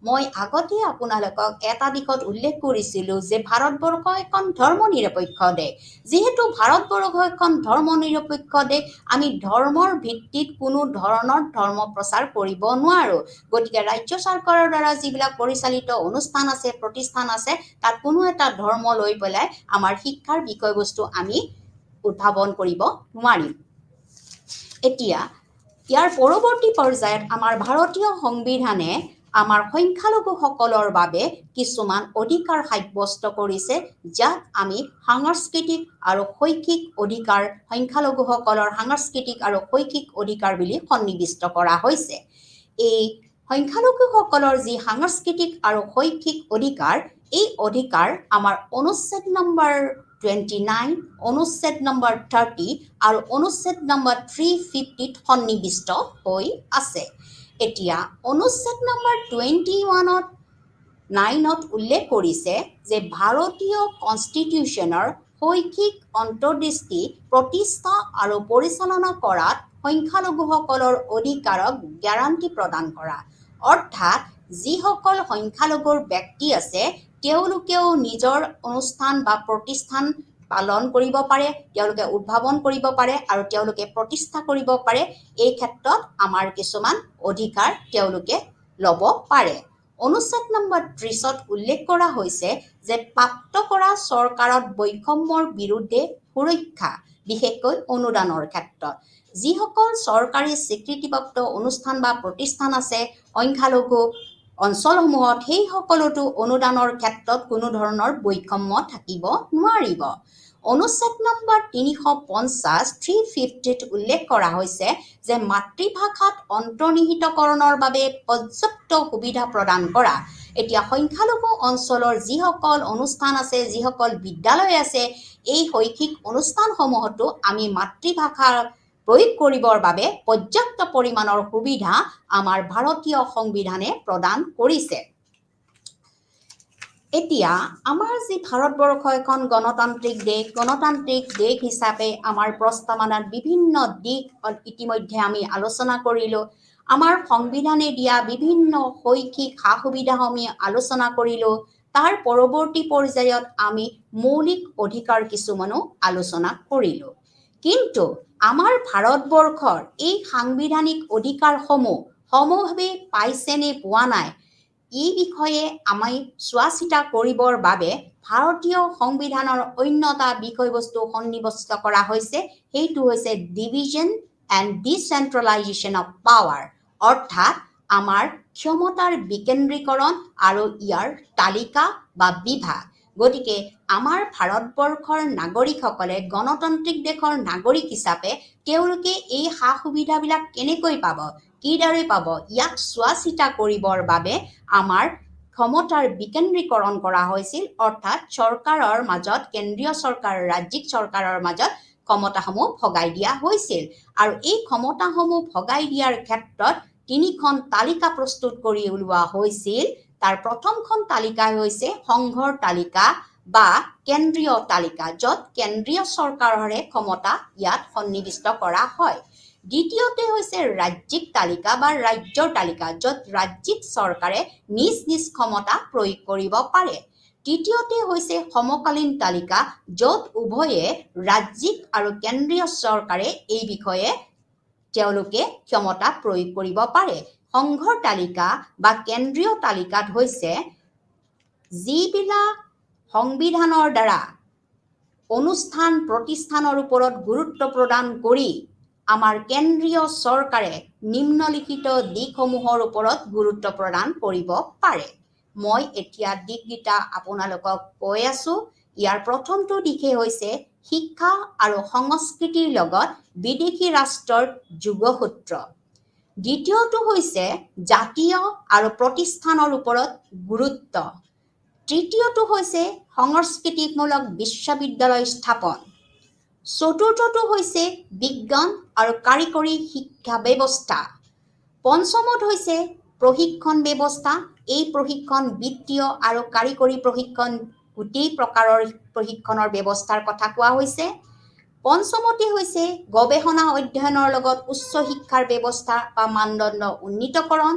মই আগতে আপোনালোকক এটা দিশত উল্লেখ কৰিছিলোঁ যে ভাৰতবৰ্ষ এখন ধৰ্মনিৰপেক্ষ দেশ। যিহেতু ভাৰতবৰ্ষ এখন ধৰ্মনিৰপেক্ষ দেশ, আমি ধৰ্মৰ ভিত্তিত কোনো ধৰণৰ ধৰ্ম প্ৰচাৰ কৰিব নোৱাৰোঁ। গতিকে ৰাজ্য চৰকাৰৰ দ্বাৰা যিবিলাক পৰিচালিত অনুষ্ঠান আছে, প্ৰতিষ্ঠান আছে, তাত কোনো এটা ধৰ্ম লৈ পেলাই আমাৰ শিক্ষাৰ বিষয়বস্তু আমি উদ্ভাৱন কৰিব নোৱাৰিম। এতিয়া ইয়াৰ পৰৱৰ্তী পৰ্যায়ত আমাৰ ভাৰতীয় সংবিধানে আমাৰ সংখ্যালঘুসকলৰ বাবে কিছুমান অধিকাৰ সাব্যস্ত কৰিছে, যাক আমি সাংস্কৃতিক আৰু শৈক্ষিক অধিকাৰ, সংখ্যালঘুসকলৰ সাংস্কৃতিক আৰু শৈক্ষিক অধিকাৰ বুলি সন্নিৱিষ্ট কৰা হৈছে। এই সংখ্যালঘুসকলৰ যি সাংস্কৃতিক আৰু শৈক্ষিক অধিকাৰ, এই অধিকাৰ আমাৰ অনুচ্ছেদ নম্বৰ 29, অনুচ্ছেদ নম্বৰ 30 আৰু অনুচ্ছেদ নম্বৰ 350ত সন্নিৱিষ্ট হৈ আছে। এতিয়া অনুচ্ছেদ নম্বৰ 21ত উল্লেখ কৰিছে যে ভাৰতীয় কনষ্টিটিউশ্যনৰ শৈক্ষিক অন্তৰ্দৃষ্টি প্ৰতিষ্ঠা আৰু পৰিচালনা কৰাত সংখ্যালঘুসকলৰ অধিকাৰক গ্যাৰাণ্টি প্ৰদান কৰা। অৰ্থাৎ যিসকল সংখ্যালঘুৰ ব্যক্তি আছে, তেওঁলোকেও নিজৰ অনুষ্ঠান বা প্ৰতিষ্ঠান পালন কৰিব পাৰে, তেওঁলোকে উদ্ভাৱন কৰিব পাৰে আৰু তেওঁলোকে প্ৰতিষ্ঠা কৰিব পাৰে। এই ক্ষেত্ৰত আমাৰ কিছুমান অধিকাৰ তেওঁলোকে ল'ব পাৰে। অনুচ্ছেদ নম্বৰ 30ত উল্লেখ কৰা হৈছে যে প্ৰাপ্ত কৰা চৰকাৰত বৈষম্যৰ বিৰুদ্ধে সুৰক্ষা, বিশেষকৈ অনুদানৰ ক্ষেত্ৰত। যিসকল চৰকাৰী স্বীকৃতিপ্ৰাপ্ত অনুষ্ঠান বা প্ৰতিষ্ঠান আছে সংখ্যালঘু অঞ্চলসমূহত, সেই সকলোতো অনুদানৰ ক্ষেত্ৰত কোনো ধৰণৰ বৈষম্য থাকিব নোৱাৰিব। অনুচ্ছেদ নম্বৰ 350, 350ত উল্লেখ কৰা হৈছে যে মাতৃভাষাত অন্তৰ্নিহিতকৰণৰ বাবে পৰ্যাপ্ত সুবিধা প্ৰদান কৰা। এতিয়া সংখ্যালঘু অঞ্চলৰ যিসকল অনুষ্ঠান আছে, যিসকল বিদ্যালয় আছে, এই শৈক্ষিক অনুষ্ঠানসমূহতো আমি মাতৃভাষাৰ প্ৰয়োগ কৰিবৰ বাবে পৰ্যাপ্ত পৰিমাণৰ সুবিধা আমাৰ ভাৰতীয় সংবিধানে প্ৰদান কৰিছে। এতিয়া আমাৰ যি ভাৰতবৰ্ষ এখন গণতান্ত্ৰিক দেশ হিচাপে আমাৰ প্ৰস্তাৱনাত বিভিন্ন দিশ ইতিমধ্যে আমি আলোচনা কৰিলোঁ। আমাৰ সংবিধানে দিয়া বিভিন্ন শৈক্ষিক সা সুবিধাসমূহ আলোচনা কৰিলোঁ। তাৰ পৰৱৰ্তী পৰ্যায়ত আমি মৌলিক অধিকাৰ কিছুমানো আলোচনা কৰিলোঁ। কিন্তু আমাৰ ভাৰতবৰ্ষৰ এই সাংবিধানিক অধিকাৰসমূহ সমভাৱে পাইছে নে পোৱা নাই, এই বিষয়ে আমি চোৱা চিতা কৰিবৰ বাবে ভাৰতীয় সংবিধানৰ অন্য এটা বিষয়বস্তু সন্নিৱিষ্ট কৰা হৈছে। সেইটো হৈছে ডিভিজন এণ্ড ডিচেন্ট্ৰেলাইজেশ্যন অফ পাৱাৰ, অৰ্থাৎ আমাৰ ক্ষমতাৰ বিকেন্দ্ৰীকৰণ আৰু ইয়াৰ তালিকা বা বিভাগ। গতিকে আমাৰ ভাৰতবৰ্ষৰ নাগৰিকসকলে গণতান্ত্ৰিক দেশৰ নাগৰিক হিচাপে তেওঁলোকে এই সা সুবিধাবিলাক কেনেকৈ পাব, কিদৰে পাব, ইয়াক চোৱা চিতা কৰিবৰ বাবে আমাৰ ক্ষমতাৰ বিকেন্দ্ৰীকৰণ কৰা হৈছিল। অৰ্থাৎ চৰকাৰৰ মাজত, কেন্দ্ৰীয় চৰকাৰ, ৰাজ্যিক চৰকাৰৰ মাজত ক্ষমতাসমূহ ভগাই দিয়া হৈছিল। আৰু এই ক্ষমতাসমূহ ভগাই দিয়াৰ ক্ষেত্ৰত 3খন তালিকা প্ৰস্তুত কৰি উলিওৱা হৈছিল। তাৰ প্ৰথমখন তালিকা হৈছে সংঘৰ তালিকা বা কেন্দ্ৰীয় তালিকা, য'ত কেন্দ্ৰীয় চৰকাৰৰে ক্ষমতা ইয়াত সন্নিৱিষ্ট কৰা হয়। দ্বিতীয়তে হৈছে ৰাজ্যিক তালিকা বা ৰাজ্যৰ তালিকা, য'ত ৰাজ্যিক চৰকাৰে নিজ নিজ ক্ষমতা প্ৰয়োগ কৰিব পাৰে। তৃতীয়তে হৈছে সমকালীন তালিকা, য'ত উভয়ে ৰাজ্যিক আৰু কেন্দ্ৰীয় চৰকাৰে এই বিষয়ে তেওঁলোকে ক্ষমতা প্ৰয়োগ কৰিব পাৰে। সংঘৰ তালিকা বা কেন্দ্ৰীয় তালিকাত হৈছে যিবিলাক সংবিধানৰ দ্বাৰা অনুষ্ঠান প্ৰতিষ্ঠানৰ ওপৰত গুৰুত্ব প্ৰদান কৰি আমাৰ কেন্দ্ৰীয় চৰকাৰে নিম্নলিখিত দিশসমূহৰ ওপৰত গুৰুত্ব প্ৰদান কৰিব পাৰে। মই এতিয়া দিশকেইটা আপোনালোকক কৈ আছোঁ। ইয়াৰ প্ৰথমটো দিশে হৈছে শিক্ষা আৰু সংস্কৃতিৰ লগত বিদেশী ৰাষ্ট্ৰৰ যোগসূত্ৰ। দ্বিতীয়টো হৈছে জাতীয় আৰু প্ৰতিষ্ঠানৰ ওপৰত গুৰুত্ব। তৃতীয়টো হৈছে সংস্কৃতিমূলক বিশ্ববিদ্যালয় স্থাপন। চতুৰ্থটো হৈছে বিজ্ঞান আৰু কাৰিকৰী শিক্ষা ব্যৱস্থা। পঞ্চমত হৈছে প্ৰশিক্ষণ ব্যৱস্থা। এই প্ৰশিক্ষণ বিত্তীয় আৰু কাৰিকৰী প্ৰশিক্ষণ, গোটেই প্ৰকাৰৰ প্ৰশিক্ষণৰ ব্যৱস্থাৰ কথা কোৱা হৈছে। পঞ্চমতে হৈছে গৱেষণা অধ্যয়নৰ লগত উচ্চ শিক্ষাৰ ব্যৱস্থা বা মানদণ্ড উন্নীতকৰণ।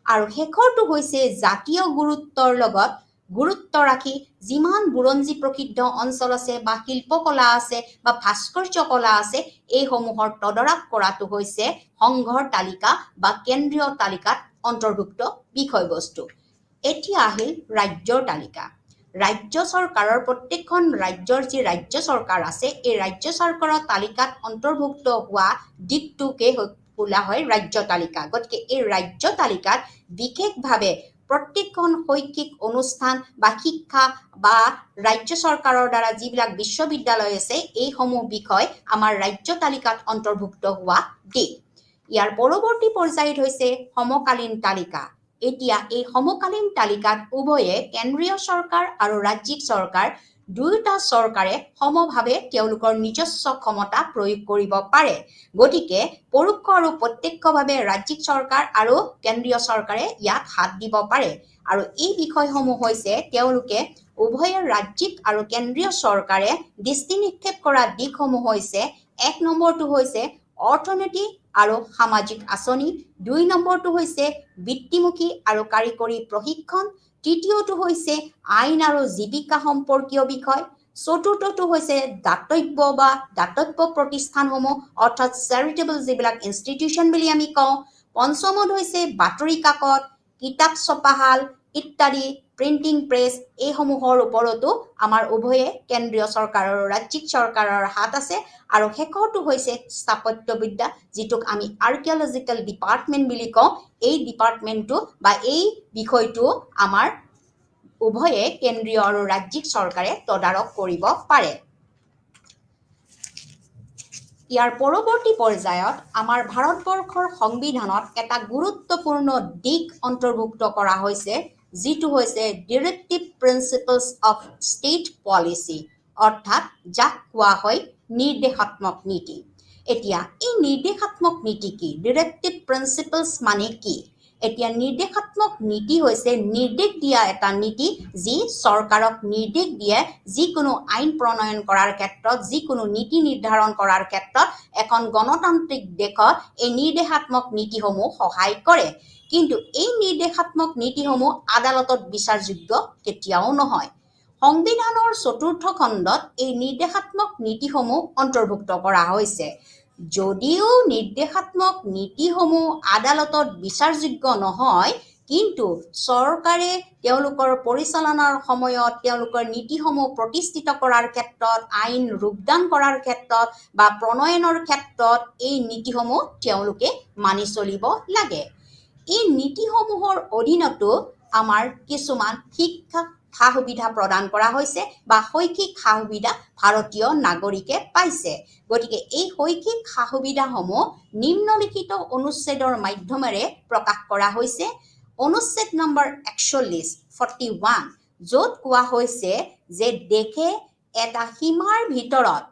আৰু শেষৰটো হৈছে জাতীয় গুৰুত্বৰ লগত গুৰুত্ব ৰাখি যিমান বুৰঞ্জী প্ৰসিদ্ধ অঞ্চল আছে বা শিল্পকলা আছে বা ভাস্কৰ্য কলা আছে এইসমূহৰ তদাৰক কৰাটো হৈছে সংঘৰ তালিকা বা কেন্দ্ৰীয় তালিকাত অন্তৰ্ভুক্ত বিষয়বস্তু। এতিয়া আহিল ৰাজ্যৰ তালিকা। ৰাজ্য চৰকাৰৰ প্ৰত্যেকখন ৰাজ্যৰ যি ৰাজ্য চৰকাৰ আছে এই ৰাজ্য চৰকাৰৰ তালিকাত অন্তৰ্ভুক্ত হোৱা দিশটোকে বোলা হয় ৰাজ্য তালিকা। গতিকে এই ৰাজ্য তালিকাত বিশেষভাৱে প্ৰত্যেকখন শৈক্ষিক অনুষ্ঠান বা শিক্ষা বা ৰাজ্য চৰকাৰৰ দ্বাৰা যিবিলাক বিশ্ববিদ্যালয় আছে এইসমূহ বিষয় আমাৰ ৰাজ্য তালিকাত অন্তৰ্ভুক্ত হোৱা দিশ। ইয়াৰ পৰৱৰ্তী পৰ্যায়ত হৈছে সমকালীন তালিকা। এতিয়া এই সমকালীন তালিকাত উভয়ে কেন্দ্ৰীয় চৰকাৰ আৰু ৰাজ্যিক চৰকাৰ দুয়োটা চৰকাৰে সমভাৱে তেওঁলোকৰ নিজস্ব ক্ষমতা প্ৰয়োগ কৰিব পাৰে। গতিকে পৰোক্ষ আৰু প্ৰত্যক্ষভাৱে ৰাজ্যিক চৰকাৰ আৰু কেন্দ্ৰীয় চৰকাৰে ইয়াত হাত দিব পাৰে। আৰু এই বিষয়সমূহ হৈছে তেওঁলোকে উভয়ে ৰাজ্যিক আৰু কেন্দ্ৰীয় চৰকাৰে দৃষ্টি নিক্ষেপ কৰা দিশসমূহ হৈছে ১ নম্বৰটো হৈছে অৰ্থনৈতিক আৰু সামাজিক আঁচনি, ২ নম্বৰটো হৈছে বৃত্তিমুখী আৰু কাৰিকৰী প্ৰশিক্ষণ, তৃতীয়টো হৈছে আইন আৰু জীৱিকা সম্পৰ্কীয় বিষয়, চতুৰ্থটো হৈছে দাতব্য বা দাতব্য প্ৰতিষ্ঠানসমূহ অৰ্থাৎ চেৰিটেবল যিবিলাক ইনষ্টিটিউশ্যন বুলি আমি কওঁ, পঞ্চমত হৈছে বাতৰি কাকত, কিতাপ ছপাশাল ইত্যাদি, প্ৰিণ্টিং প্ৰেছ এইসমূহৰ ওপৰতো আমাৰ উভয়ে কেন্দ্ৰীয় চৰকাৰ আৰু ৰাজ্যিক চৰকাৰৰ হাত আছে। আৰু শেষৰটো হৈছে স্থাপত্যবিদ্যা যিটোক আমি আৰ্কিঅলজিকেল ডিপাৰ্টমেণ্ট বুলি কওঁ। এই ডিপাৰ্টমেণ্টটো বা এই বিষয়টো আমাৰ উভয়ে কেন্দ্ৰীয় আৰু ৰাজ্যিক চৰকাৰে তদাৰক কৰিব পাৰে। ইয়াৰ পৰৱৰ্তী পৰ্যায়ত আমাৰ ভাৰতবৰ্ষৰ সংবিধানত এটা গুৰুত্বপূৰ্ণ দিশ অন্তৰ্ভুক্ত কৰা হৈছে যিটো হৈছে ডিৰেক্টিভ প্ৰিন্সিপলছ অফ ষ্টেট পলিচি, অৰ্থাৎ যাক কোৱা হয় নিৰ্দেশাত্মক নীতি। এতিয়া এই নিৰ্দেশাত্মক নীতি কি? ডিৰেক্টিভ প্ৰিন্সিপলছ মানে কি? এতিয়া নিৰ্দেশাত্মক নীতি হৈছে নিৰ্দেশ দিয়া এটা নীতি যি চৰকাৰক নিৰ্দেশ দিয়ে যিকোনো আইন প্ৰণয়ন কৰাৰ ক্ষেত্ৰত, যিকোনো নীতি নিৰ্ধাৰণ কৰাৰ ক্ষেত্ৰত এখন গণতান্ত্ৰিক দেশত এই নিৰ্দেশাত্মক নীতিসমূহ সহায় কৰে। কিন্তু এই নিৰ্দেশাত্মক নীতিসমূহ আদালতত বিচাৰযোগ্য কেতিয়াও নহয়। সংবিধানৰ ৪ৰ্থ খণ্ডত এই নিৰ্দেশাত্মক নীতিসমূহ অন্তৰ্ভুক্ত কৰা হৈছে। যদিও নিৰ্দেশাত্মক নীতিসমূহ আদালতত বিচাৰযোগ্য নহয়, কিন্তু চৰকাৰে তেওঁলোকৰ পৰিচালনাৰ সময়ত তেওঁলোকৰ নীতিসমূহ প্ৰতিষ্ঠিত কৰাৰ ক্ষেত্ৰত, আইন ৰূপদান কৰাৰ ক্ষেত্ৰত বা প্ৰণয়নৰ ক্ষেত্ৰত এই নীতিসমূহ তেওঁলোকে মানি চলিব লাগে। এই নীতিসমূহৰ অধীনতো আমাৰ কিছুমান শিক্ষা সা-সুবিধা প্ৰদান কৰা হৈছে বা শৈক্ষিক সা-সুবিধা ভাৰতীয় নাগৰিকে পাইছে। গতিকে এই শৈক্ষিক সা-সুবিধাসমূহ নিম্নলিখিত অনুচ্ছেদৰ মাধ্যমেৰে প্ৰকাশ কৰা হৈছে। অনুচ্ছেদ নম্বৰ ৪১, য'ত কোৱা হৈছে যে দেশে এটা সীমাৰ ভিতৰত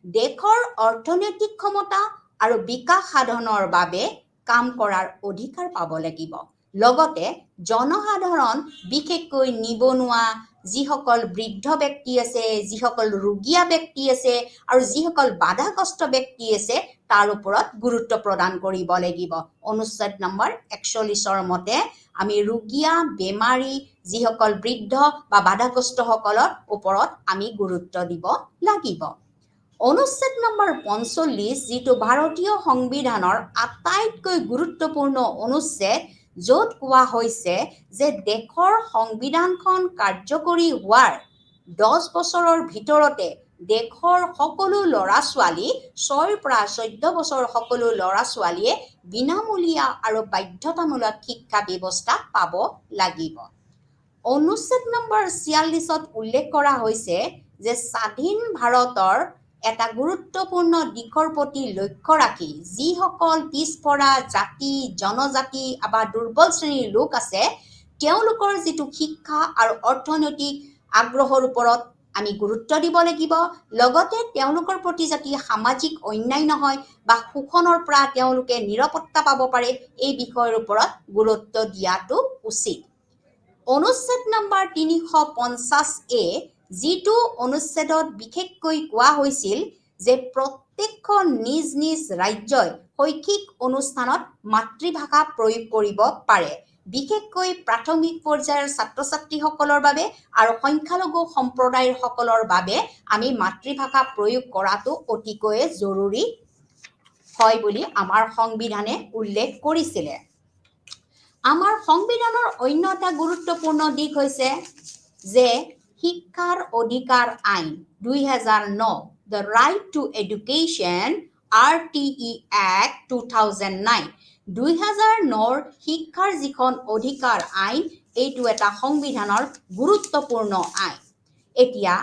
দেশৰ অৰ্থনৈতিক ক্ষমতা আৰু বিকাশ সাধনৰ বাবে কাম কৰাৰ অধিকাৰ পাব লাগিব। লগতে জনসাধাৰণ বিশেষকৈ নিবনুৱা, যিসকল বৃদ্ধ ব্যক্তি আছে, যিসকল ৰোগীয়া ব্যক্তি আছে আৰু যিসকল বাধাগ্ৰস্ত ব্যক্তি আছে তাৰ ওপৰত গুৰুত্ব প্ৰদান কৰিব লাগিব। অনুচ্ছেদ নম্বৰ ৪১ মতে আমি ৰোগীয়া, বেমাৰী, যিসকল বৃদ্ধ বা বাধাগ্ৰস্তসকলৰ ওপৰত আমি গুৰুত্ব দিব লাগিব। অনুচ্ছেদ নম্বৰ ৪৫, যিটো ভাৰতীয় সংবিধানৰ আটাইতকৈ গুৰুত্বপূৰ্ণ অনুচ্ছেদ, য'ত কোৱা হৈছে যে দেশৰ সংবিধানখন কাৰ্যকৰী হোৱাৰ 10 বছৰৰ ভিতৰতে দেশৰ সকলো ল'ৰা-ছোৱালী 6ৰ পৰা 14 বছৰ সকলো ল'ৰা-ছোৱালীয়ে বিনামূলীয়া আৰু বাধ্যতামূলক শিক্ষা ব্যৱস্থা পাব লাগিব। অনুচ্ছেদ নম্বৰ ৪৬ত উল্লেখ কৰা হৈছে যে স্বাধীন ভাৰতৰ এটা গুৰুত্বপূৰ্ণ দিশৰ প্ৰতি লক্ষ্য ৰাখি যিসকল পিছপৰা জাতি, জনজাতি বা দুৰ্বল শ্ৰেণীৰ লোক আছে তেওঁলোকৰ যিটো শিক্ষা আৰু অৰ্থনৈতিক আগ্ৰহৰ ওপৰত আমি গুৰুত্ব দিব লাগিব। লগতে তেওঁলোকৰ প্ৰতি যাতে সামাজিক অন্যায় নহয় বা শোষণৰ পৰা তেওঁলোকে নিৰাপত্তা পাব পাৰে এই বিষয়ৰ ওপৰত গুৰুত্ব দিয়াটো উচিত। অনুচ্ছেদ নম্বৰ ৩৫০A, যিটো অনুচ্ছেদত বিশেষকৈ কোৱা হৈছিল যে প্ৰত্যেকখন নিজ নিজ ৰাজ্যই শৈক্ষিক অনুষ্ঠানত মাতৃভাষা প্ৰয়োগ কৰিব পাৰে, বিশেষকৈ প্ৰাথমিক পৰ্যায়ৰ ছাত্ৰ ছাত্ৰীসকলৰ বাবে আৰু সংখ্যালঘু সম্প্ৰদায়ৰ সকলৰ বাবে আমি মাতৃভাষা প্ৰয়োগ কৰাটো অতিকৈ জৰুৰী হয় বুলি আমাৰ সংবিধানে উল্লেখ কৰিছিলে। আমাৰ সংবিধানৰ অন্য এটা গুৰুত্বপূৰ্ণ দিশ হৈছে যে শিক্ষাৰ অধিকাৰ আইন 2009, The Right to Education RTE Act 2009, 2009 শিক্ষাৰ যিখন অধিকাৰ আইন, এইটো এটা সংবিধানৰ গুৰুত্বপূৰ্ণ আইন। এতিয়া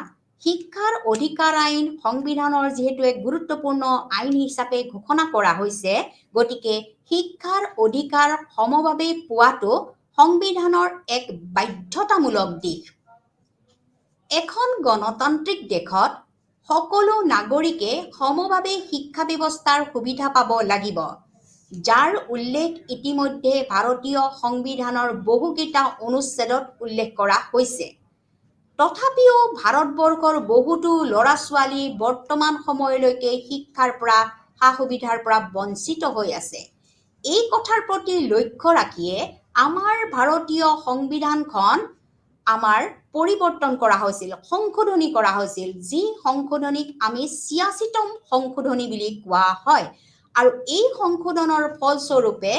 শিক্ষাৰ অধিকাৰ আইন সংবিধানৰ যিহেতু এক গুৰুত্বপূৰ্ণ আইন হিচাপে ঘোষণা কৰা হৈছে, গতিকে শিক্ষাৰ অধিকাৰ সমভাৱে পোৱাটো সংবিধানৰ এক বাধ্যতামূলক দিশ। এখন গণতান্ত্ৰিক দেশত সকলো নাগৰিকে সমভাৱে শিক্ষা ব্যৱস্থাৰ সুবিধা পাব লাগিব, যাৰ উল্লেখ ইতিমধ্যে ভাৰতীয় সংবিধানৰ বহুকেইটা অনুচ্ছেদত উল্লেখ কৰা হৈছে। তথাপিও ভাৰতবৰ্ষৰ বহুতো ল'ৰা ছোৱালী বৰ্তমান সময়লৈকে শিক্ষাৰ পৰা সা-সুবিধাৰ পৰা বঞ্চিত হৈ আছে। এই কথাৰ প্ৰতি লক্ষ্য ৰাখিয়ে আমাৰ ভাৰতীয় সংবিধানখন আমাৰ পৰিৱৰ্তন কৰা হৈছিল, সংশোধনী কৰা হৈছিল, যি সংশোধনীক আমি ৮৬তম সংশোধনী বুলি কোৱা হয়। আৰু এই সংশোধনৰ ফলস্বৰূপে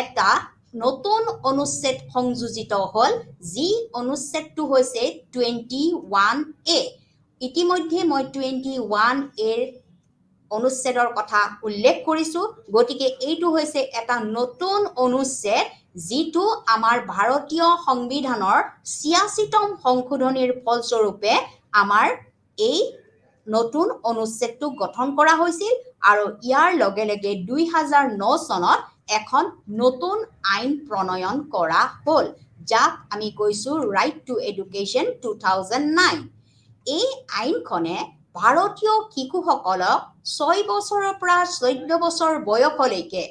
এটা নতুন অনুচ্ছেদ সংযোজিত হ'ল, যি অনুচ্ছেদটো হৈছে 21A। ইতিমধ্যে মই 21A অনুচ্ছেদৰ কথা উল্লেখ কৰিছো, গতিকে এইটো হৈছে এটা নতুন অনুচ্ছেদ, যিটো আমাৰ ভাৰতীয় সংবিধানৰ ৮৬তম সংশোধনীৰ ফলস্বৰূপে আমাৰ এই নতুন অনুচ্ছেদটো গঠন কৰা হৈছিল। আৰু ইয়াৰ লগে লগে 2009 চনত এখন নতুন আইন প্ৰণয়ন কৰা হ'ল, যাক আমি কৈছো ৰাইট টু এডুকেশ্যন 2009। এই আইনখনে ভাৰতীয় শিশুসকলক 6 বছৰৰ পৰা 14 বছৰ বয়সলৈকে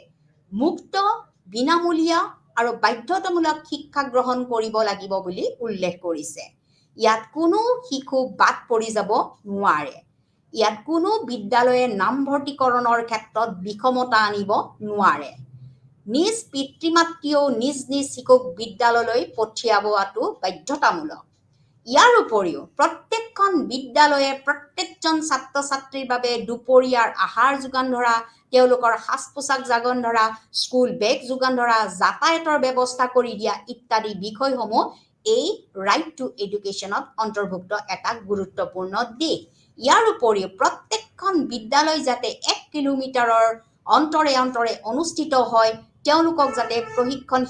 মুক্ত, বিনামূলীয়া আৰু বাধ্যতামূলক শিক্ষা গ্ৰহণ কৰিব লাগিব বুলি উল্লেখ কৰিছে। ইয়াত কোনো শিশু বাদ পৰি যাব নোৱাৰে। ইয়াত কোনো বিদ্যালয়ে নামভৰ্তিকৰণৰ ক্ষেত্ৰত বিষমতা আনিব নোৱাৰে। নিজ পিতৃ মাতৃয়েও নিজ নিজ শিশুক বিদ্যালয়লৈ পঠিয়াবটো বাধ্যতামূলক। ইয়াৰ উপৰিও প্ৰত্যেকখন বিদ্যালয়ে প্ৰত্যেকজন ছাত্ৰ ছাত্ৰীৰ বাবে দুপৰীয়াৰ আহাৰ যোগান ধৰা, তেওঁলোকৰ সাজ পোছাক যোগান ধৰা, স্কুল বেগ যোগান ধৰা, যাতায়াতৰ ব্যৱস্থা কৰি দিয়া ইত্যাদি বিষয়সমূহ এই ৰাইট টু এডুকেশ্যনত অন্তৰ্ভুক্ত এটা গুৰুত্বপূৰ্ণ দিশ। ইয়াৰ উপৰিও প্ৰত্যেকখন বিদ্যালয় যাতে 1 কিলোমিটাৰৰ অন্তৰে অন্তৰে অনুষ্ঠিত হয়, তেওঁলোকক যাতে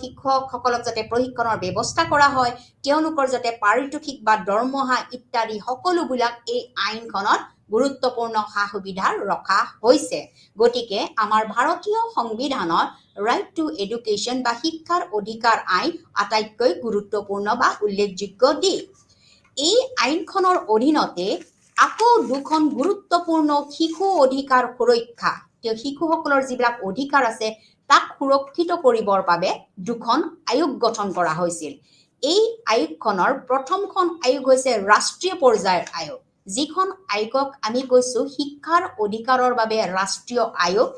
শিক্ষকসকলক যাতে প্ৰশিক্ষণৰ ব্যৱস্থা কৰা হয়, তেওঁলোকৰ যাতে পাৰিতোষিক বা দৰমহা ইত্যাদি সকলোবিলাক এই আইনখনত গুৰুত্বপূৰ্ণ সা-সুবিধা ৰখা হৈছে। গতিকে আমাৰ ভাৰতীয় সংবিধানত ৰাইট টু এডুকেশ্যন বা শিক্ষাৰ অধিকাৰ আইন আটাইতকৈ গুৰুত্বপূৰ্ণ বা উল্লেখযোগ্য দিশ। এই আইনখনৰ অধীনতে আকৌ দুখন গুৰুত্বপূৰ্ণ শিশু অধিকাৰ সুৰক্ষা, শিশুসকলৰ যিবিলাক অধিকাৰ আছে তাক সুৰক্ষিত কৰিবৰ বাবে দুখন আয়োগ গঠন কৰা হৈছিল। এই আয়োগখনৰ প্ৰথমখন আয়োগ হৈছে ৰাষ্ট্ৰীয় পৰ্যায়ৰ আয়োগ, যিখন আয়োগক আমি কৈছো শিক্ষাৰ অধিকাৰৰ বাবে ৰাষ্ট্ৰীয় আয়োগ।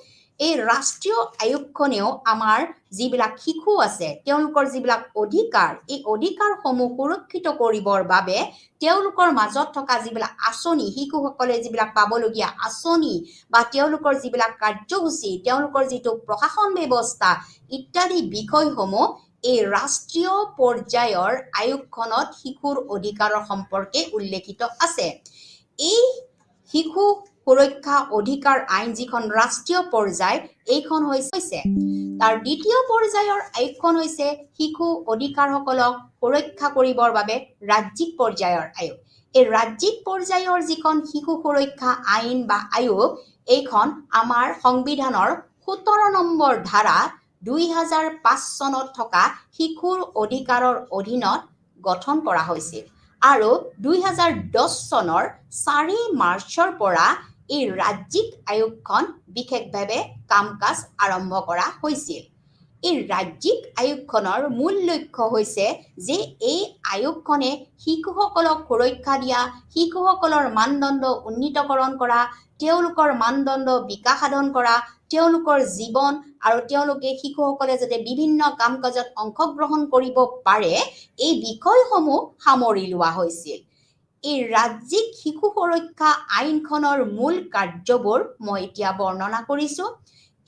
এই ৰাষ্ট্ৰীয় আয়োগখনেও আমাৰ যিবিলাক শিশু আছে তেওঁলোকৰ যিবিলাক অধিকাৰ, এই অধিকাৰসমূহ সুৰক্ষিত কৰিবৰ বাবে তেওঁলোকৰ মাজত থকা যিবিলাক আঁচনি, শিশুসকলে যিবিলাক পাবলগীয়া আঁচনি বা তেওঁলোকৰ যিবিলাক কাৰ্যসূচী, তেওঁলোকৰ যিটো প্ৰশাসন ব্যৱস্থা ইত্যাদি বিষয়সমূহ এই ৰাষ্ট্ৰীয় পৰ্যায়ৰ আয়োগখনত শিশুৰ অধিকাৰৰ সম্পৰ্কে উল্লেখিত আছে। এই শিশু সুৰক্ষা অধিকাৰ আইন যিখন ৰাষ্ট্ৰীয় পৰ্যায়, এইখন হৈছে তাৰ দ্বিতীয় পৰ্যায়ৰ আয়োগখন হৈছে শিশু অধিকাৰসকলক সুৰক্ষা কৰিবৰ বাবে ৰাজ্যিক পৰ্যায়ৰ আয়োগ। এই ৰাজ্যিক পৰ্যায়ৰ যিখন শিশু সুৰক্ষা আইন বা আয়োগ, এইখন আমাৰ সংবিধানৰ 17 নম্বৰ ধাৰা 2005 চনত থকা শিশুৰ অধিকাৰৰ অধীনত গঠন কৰা হৈছিল আৰু 2010 চনৰ 4 মাৰ্চৰ পৰা এই ৰাজ্যিক আয়োগখন বিশেষভাৱে কাম কাজ আৰম্ভ কৰা হৈছিল। এই ৰাজ্যিক আয়োগখনৰ মূল লক্ষ্য হৈছে যে এই আয়োগখনে শিশুসকলক সুৰক্ষা দিয়া, শিশুসকলৰ মানদণ্ড উন্নীতকৰণ কৰা, তেওঁলোকৰ মানদণ্ড বিকাশ সাধন কৰা, তেওঁলোকৰ জীৱন আৰু তেওঁলোকে শিশুসকলে যাতে বিভিন্ন কাম কাজত অংশগ্ৰহণ কৰিব পাৰে এই বিষয়সমূহ সামৰি লোৱা হৈছিল। এই ৰাজ্যিক শিশু সুৰক্ষা আইনখনৰ মূল কাৰ্যবোৰ মই এতিয়া বৰ্ণনা কৰিছোঁ।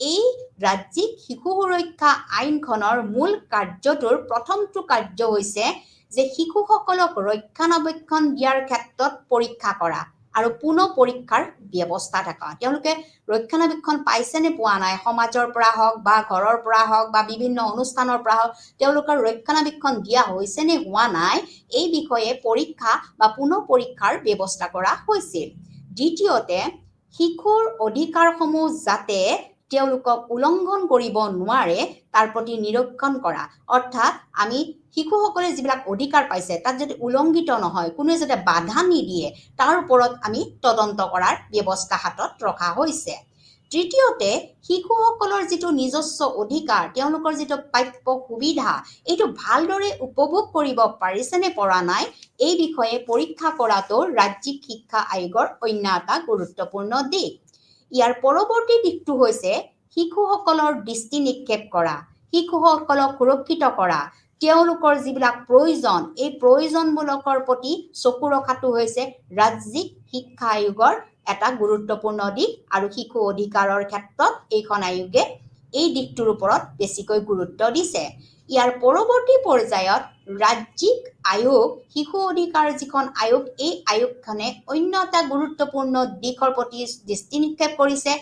এই ৰাজ্যিক শিশু সুৰক্ষা আইনখনৰ মূল কাৰ্যটোৰ প্ৰথমটো কাৰ্য হৈছে যে শিশুসকলক ৰক্ষণাবেক্ষণ দিয়াৰ ক্ষেত্ৰত পৰীক্ষা কৰা আৰু পুনৰ পৰীক্ষাৰ ব্যৱস্থা থকা। তেওঁলোকে ৰক্ষণাবেক্ষণ পাইছে নে পোৱা নাই, সমাজৰ পৰা হওক বা ঘৰৰ পৰা হওক বা বিভিন্ন অনুষ্ঠানৰ পৰা হওক তেওঁলোকৰ ৰক্ষণাবেক্ষণ দিয়া হৈছে নে হোৱা নাই এই বিষয়ে পৰীক্ষা বা পুনৰ পৰীক্ষাৰ ব্যৱস্থা কৰা হৈছিল। দ্বিতীয়তে, শিশুৰ অধিকাৰসমূহ যাতে তেওঁলোকক উলংঘন কৰিব নোৱাৰে তাৰ প্ৰতি নিৰীক্ষণ কৰা। অৰ্থাৎ আমি শিশুসকলে যিবিলাক অধিকাৰ পাইছে তাত যদি উলংঘিত নহয়, কোনোৱে যাতে বাধা নিদিয়ে তাৰ ওপৰত আমি তদন্ত কৰাৰ ব্যৱস্থা হাতত ৰখা হৈছে। তৃতীয়তে, শিশুসকলৰ যিটো নিজস্ব অধিকাৰ, তেওঁলোকৰ যিটো প্ৰাপ্য সুবিধা এইটো ভালদৰে উপভোগ কৰিব পাৰিছে নে পৰা নাই এই বিষয়ে পৰীক্ষা কৰাটো ৰাজ্যিক শিক্ষা আয়োগৰ অন্য এটা গুৰুত্বপূৰ্ণ দিশ। ইয়াৰ পৰৱৰ্তী দিশটো হৈছে শিশুসকলৰ দৃষ্টি নিক্ষেপ কৰা, শিশুসকলক সুৰক্ষিত কৰা, তেওঁলোকৰ যিবিলাক প্ৰয়োজন এই প্ৰয়োজনমূলকৰ প্ৰতি চকু ৰখাটো হৈছে ৰাজ্যিক শিক্ষা আয়োগৰ এটা গুৰুত্বপূৰ্ণ দিশ আৰু শিশু অধিকাৰৰ ক্ষেত্ৰত এইখন আয়োগে এই দিশটোৰ ওপৰত বেছিকৈ গুৰুত্ব দিছে। ইয়াৰ পৰৱৰ্তী পৰ্যায়ত ৰাজ্যিক আয়োগ, শিশু অধিকাৰ যিখন আয়োগ, এই আয়োগখনে অন্য এটা গুৰুত্বপূৰ্ণ দিশৰ প্ৰতি দৃষ্টি নিক্ষেপ কৰিছে,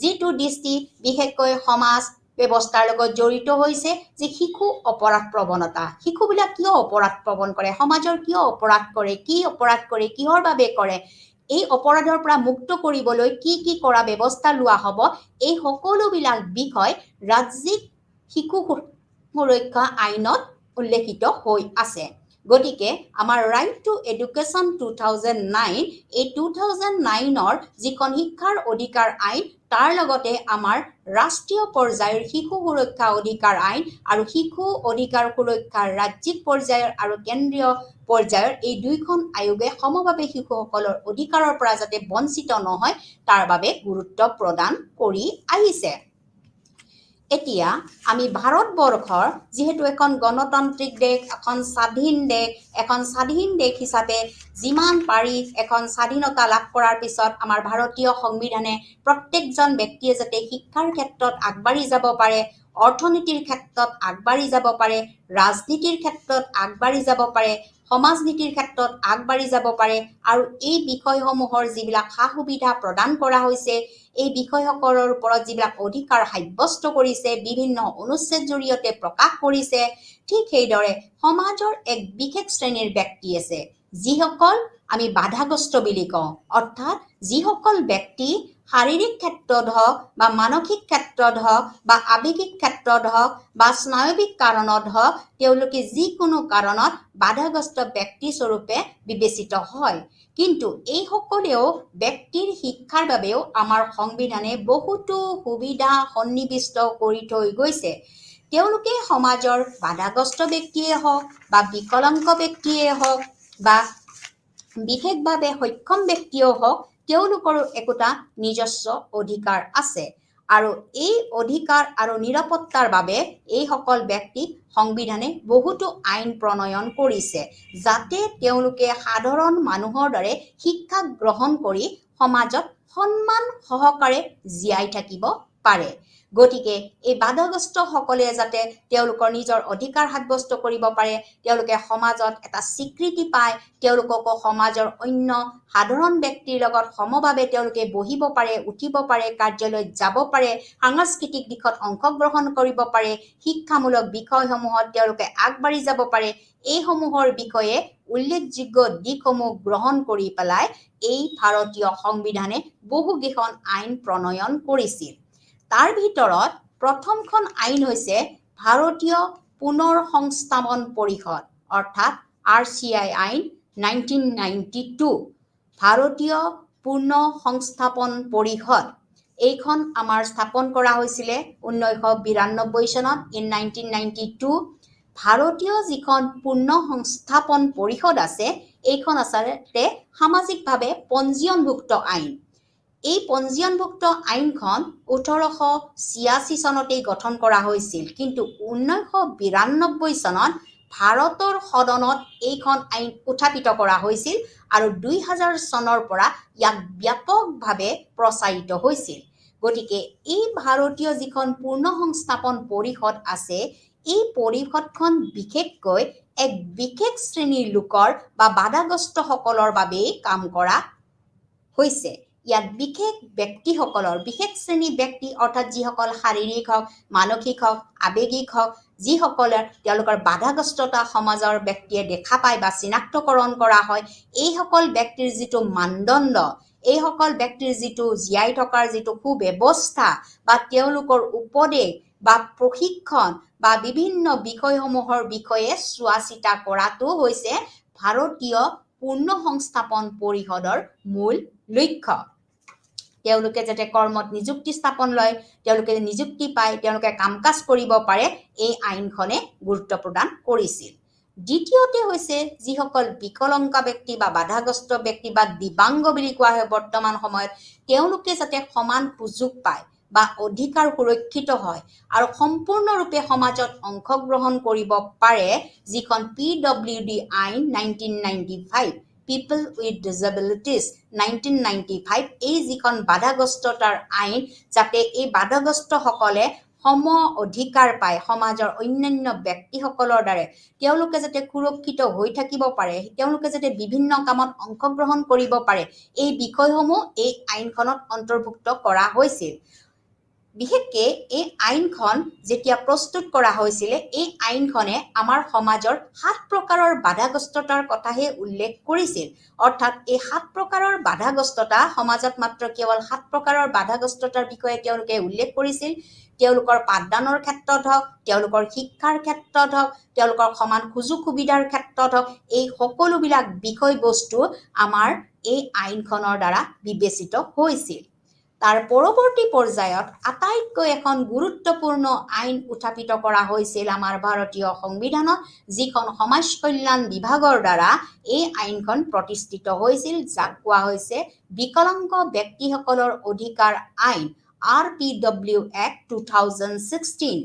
যিটো দৃষ্টি বিশেষকৈ সমাজ ব্যৱস্থাৰ লগত জড়িত হৈছে যে শিশু অপৰাধ প্ৰৱণতা, শিশুবিলাক কিয় অপৰাধ প্ৰৱণ কৰে, সমাজৰ কিয় অপৰাধ কৰে, কি অপৰাধ কৰে, কিহৰ বাবে কৰে, এই অপৰাধৰ পৰা মুক্ত কৰিবলৈ কি কি কৰা ব্যৱস্থা লোৱা হ'ব, এই সকলোবিলাক বিষয় ৰাজ্যিক শিশু সুৰক্ষা আইনত উল্লেখিত হৈ আছে। গতিকে আমাৰ ৰাইট টু এডুকেশ্যন 2009 এই 2009ৰ যিখন শিক্ষাৰ অধিকাৰ আইন তাৰ লগতে আমাৰ ৰাষ্ট্ৰীয় পৰ্যায়ৰ শিশু সুৰক্ষা অধিকাৰ আইন আৰু শিশু অধিকাৰ সুৰক্ষাৰ ৰাজ্যিক পৰ্যায়ৰ আৰু কেন্দ্ৰীয় পৰ্যায়ৰ এই দুইখন আয়োগে সমভাৱে শিশুসকলৰ অধিকাৰৰ পৰা যাতে বঞ্চিত নহয় তাৰ বাবে গুৰুত্ব প্ৰদান কৰি আহিছে। এতিয়া আমি ভাৰতবৰ্ষৰ যিহেতু এখন গণতান্ত্ৰিক দেশ, এখন স্বাধীন দেশ হিচাপে যিমান পাৰি এখন স্বাধীনতা লাভ কৰাৰ পিছত আমাৰ ভাৰতীয় সংবিধানে প্ৰত্যেকজন ব্যক্তিয়ে যাতে শিক্ষাৰ ক্ষেত্ৰত আগবাঢ়ি যাব পাৰে, অৰ্থনীতিৰ ক্ষেত্ৰত আগবাঢ়ি যাব পাৰে, ৰাজনীতিৰ ক্ষেত্ৰত আগবাঢ়ি যাব পাৰে, সমাজ নীতিৰ ক্ষেত্ৰত আগবাঢ়ি যাব পাৰে আৰু এই বিষয়সমূহৰ যিবিলাক সা সুবিধা প্ৰদান কৰা হৈছে, এই বিষয়সকলৰ ওপৰত যিবিলাক অধিকাৰ সাব্যস্ত কৰিছে, বিভিন্ন অনুচ্ছেদ জৰিয়তে প্ৰকাশ কৰিছে, ঠিক সেইদৰে সমাজৰ এক বিশেষ শ্ৰেণীৰ ব্যক্তি আছে যিসকল আমি বাধাগ্ৰস্ত বুলি কওঁ। অৰ্থাৎ যিসকল ব্যক্তি শাৰীৰিক ক্ষেত্ৰত হওক বা মানসিক ক্ষেত্ৰত হওক বা আৱেগিক ক্ষেত্ৰত হওক বা স্নায়ৱিক কাৰণত হওক তেওঁলোকে যিকোনো কাৰণত বাধাগ্ৰস্ত ব্যক্তি স্বৰূপে বিবেচিত হয়। কিন্তু এইসকলেও ব্যক্তিৰ শিক্ষাৰ বাবেও আমাৰ সংবিধানে বহুতো সুবিধা সন্নিৱিষ্ট কৰি থৈ গৈছে। তেওঁলোকে সমাজৰ বাধাগ্ৰস্ত ব্যক্তিয়ে হওক বা বিকলাংগ ব্যক্তিয়ে হওক বা বিশেষভাৱে সক্ষম ব্যক্তিয়েও হওক তেওঁলোকৰো একোটা নিজস্ব অধিকাৰ আছে আৰু এই অধিকাৰ আৰু নিৰাপত্তাৰ বাবে এইসকল ব্যক্তিক সংবিধানে বহুতো আইন প্ৰণয়ন কৰিছে যাতে তেওঁলোকে সাধাৰণ মানুহৰ দৰে শিক্ষা গ্ৰহণ কৰি সমাজত সন্মান সহকাৰে জীয়াই থাকিব পাৰে। গতিকে এই বাধাগ্ৰস্তসকলে যাতে তেওঁলোকৰ নিজৰ অধিকাৰ সাব্যস্ত কৰিব পাৰে, তেওঁলোকে সমাজত এটা স্বীকৃতি পায়, তেওঁলোককো সমাজৰ অন্য সাধাৰণ ব্যক্তিৰ লগত সমভাৱে তেওঁলোকে বহিব পাৰে, উঠিব পাৰে, কাৰ্যালয়ত যাব পাৰে, সাংস্কৃতিক দিশত অংশগ্ৰহণ কৰিব পাৰে, শিক্ষামূলক বিষয়সমূহত তেওঁলোকে আগবাঢ়ি যাব পাৰে, এইসমূহৰ বিষয়ে উল্লেখযোগ্য দিশসমূহ গ্ৰহণ কৰি পেলাই এই ভাৰতীয় সংবিধানে বহুকেইখন আইন প্ৰণয়ন কৰিছিল। তাৰ ভিতৰত প্ৰথমখন আইন হৈছে ভাৰতীয় পুনৰ সংস্থাপন পৰিষদ অৰ্থাৎ RCI আইন 1992, ভাৰতীয় পুনৰ সংস্থাপন পৰিষদ। এইখন আমাৰ স্থাপন কৰা হৈছিলে 1992 চনত ইন 1992 ভাৰতীয় যিখন পূৰ্ণ সংস্থাপন পৰিষদ আছে এইখন আচলতে সামাজিকভাৱে পঞ্জীয়নভুক্ত আইন এই পঞ্জীয়নভুক্ত আইনখন 1886 চনতেই গঠন কৰা হৈছিল কিন্তু 1992 চনত ভাৰতৰ সদনত এইখন আইন উত্থাপিত কৰা হৈছিল আৰু 2000 চনৰ পৰা ইয়াক ব্যাপকভাৱে প্ৰচাৰিত হৈছিল গতিকে এই ভাৰতীয় যিখন পূৰ্ণ সংস্থাপন পৰিষদ আছে এই পৰিষদখন বিশেষকৈ এক বিশেষ শ্ৰেণীৰ লোকৰ বা বাধাগ্ৰস্তসকলৰ বাবেই কাম কৰা হৈছে ইয়াত বিশেষ ব্যক্তিসকলৰ বিশেষ শ্ৰেণী ব্যক্তি অৰ্থাৎ যিসকল শাৰীৰিক হওক মানসিক হওক আৱেগিক হওক যিসকলে তেওঁলোকৰ বাধাগ্ৰস্ততা সমাজৰ ব্যক্তিয়ে দেখা পায় বা চিনাক্তকৰণ কৰা হয় এইসকল ব্যক্তিৰ যিটো মানদণ্ড এইসকল ব্যক্তিৰ যিটো জীয়াই থকাৰ যিটো সুব্যৱস্থা বা তেওঁলোকৰ উপদেশ বা প্ৰশিক্ষণ বা বিভিন্ন বিষয়সমূহৰ বিষয়ে চোৱা চিতা কৰাটো হৈছে ভাৰতীয় পূৰ্ণ সংস্থাপন পৰিষদৰ মূল লক্ষ্য তেওঁলোকে যাতে কৰ্মত নিযুক্তি স্থাপন লয় তেওঁলোকে নিযুক্তি পায় তেওঁলোকে কাম-কাজ কৰিব পাৰে এই আইনখনে গুৰুত্ব প্ৰদান কৰিছিল দ্বিতীয়তে হৈছে যিসকল বিকলাংগ ব্যক্তি বা বাধাগ্ৰস্ত ব্যক্তি বা দিব্যাংগ বুলি কোৱা হয় বৰ্তমান সময়ত তেওঁলোকে যাতে সমান সুযোগ পায় বা অধিকাৰ সুৰক্ষিত হয় আৰু সম্পূৰ্ণৰূপে সমাজত অংশগ্ৰহণ কৰিব পাৰে যিখন PWD আইন 1995 People with Disabilities 1995 এই যিখন বাধাগ্ৰস্ততাৰ আইন যাতে এই বাধাগ্ৰস্তসকলে সম অধিকাৰ পায় সমাজৰ অন্যান্য ব্যক্তিসকলৰ দ্বাৰা তেওঁলোকে যাতে সুৰক্ষিত হৈ থাকিব পাৰে তেওঁলোকে যাতে বিভিন্ন কামত অংশগ্ৰহণ কৰিব পাৰে এই বিষয়সমূহ এই আইনখনত অন্তৰ্ভুক্ত কৰা হৈছিল বিশেষকে এই আইনখন যেতিয়া প্ৰস্তুত কৰা হৈছিল এই আইনখনে আমাৰ সমাজৰ 7 প্ৰকাৰৰ বাধাগ্ৰস্ততাৰ কথাহে উল্লেখ কৰিছিল অৰ্থাৎ এই 7 প্ৰকাৰৰ বাধাগ্ৰস্ততা সমাজত মাত্ৰ কেৱল 7 প্ৰকাৰৰ বাধাগ্ৰস্ততাৰ বিষয়ে তেওঁলোকে উল্লেখ কৰিছিল তেওঁলোকৰ পাঠদানৰ ক্ষেত্ৰত হওক তেওঁলোকৰ শিক্ষাৰ ক্ষেত্ৰত হওক তেওঁলোকৰ সমান সুযোগ সুবিধাৰ ক্ষেত্ৰত হওক এই সকলোবিলাক বিষয়বস্তু আমাৰ এই আইনখনৰ দ্বাৰা বিবেচিত হৈছিল তাৰ পৰৱৰ্তী পৰ্যায়ত আটাইতকৈ এখন গুৰুত্বপূৰ্ণ আইন উত্থাপিত কৰা হৈছিল আমাৰ ভাৰতীয় সংবিধানত যিখন সমাজ কল্যাণ বিভাগৰ দ্বাৰা এই আইনখন প্ৰতিষ্ঠিত হৈছিল যাক কোৱা হৈছে বিকলাংগ ব্যক্তিসকলৰ অধিকাৰ আইন RPW Act 2016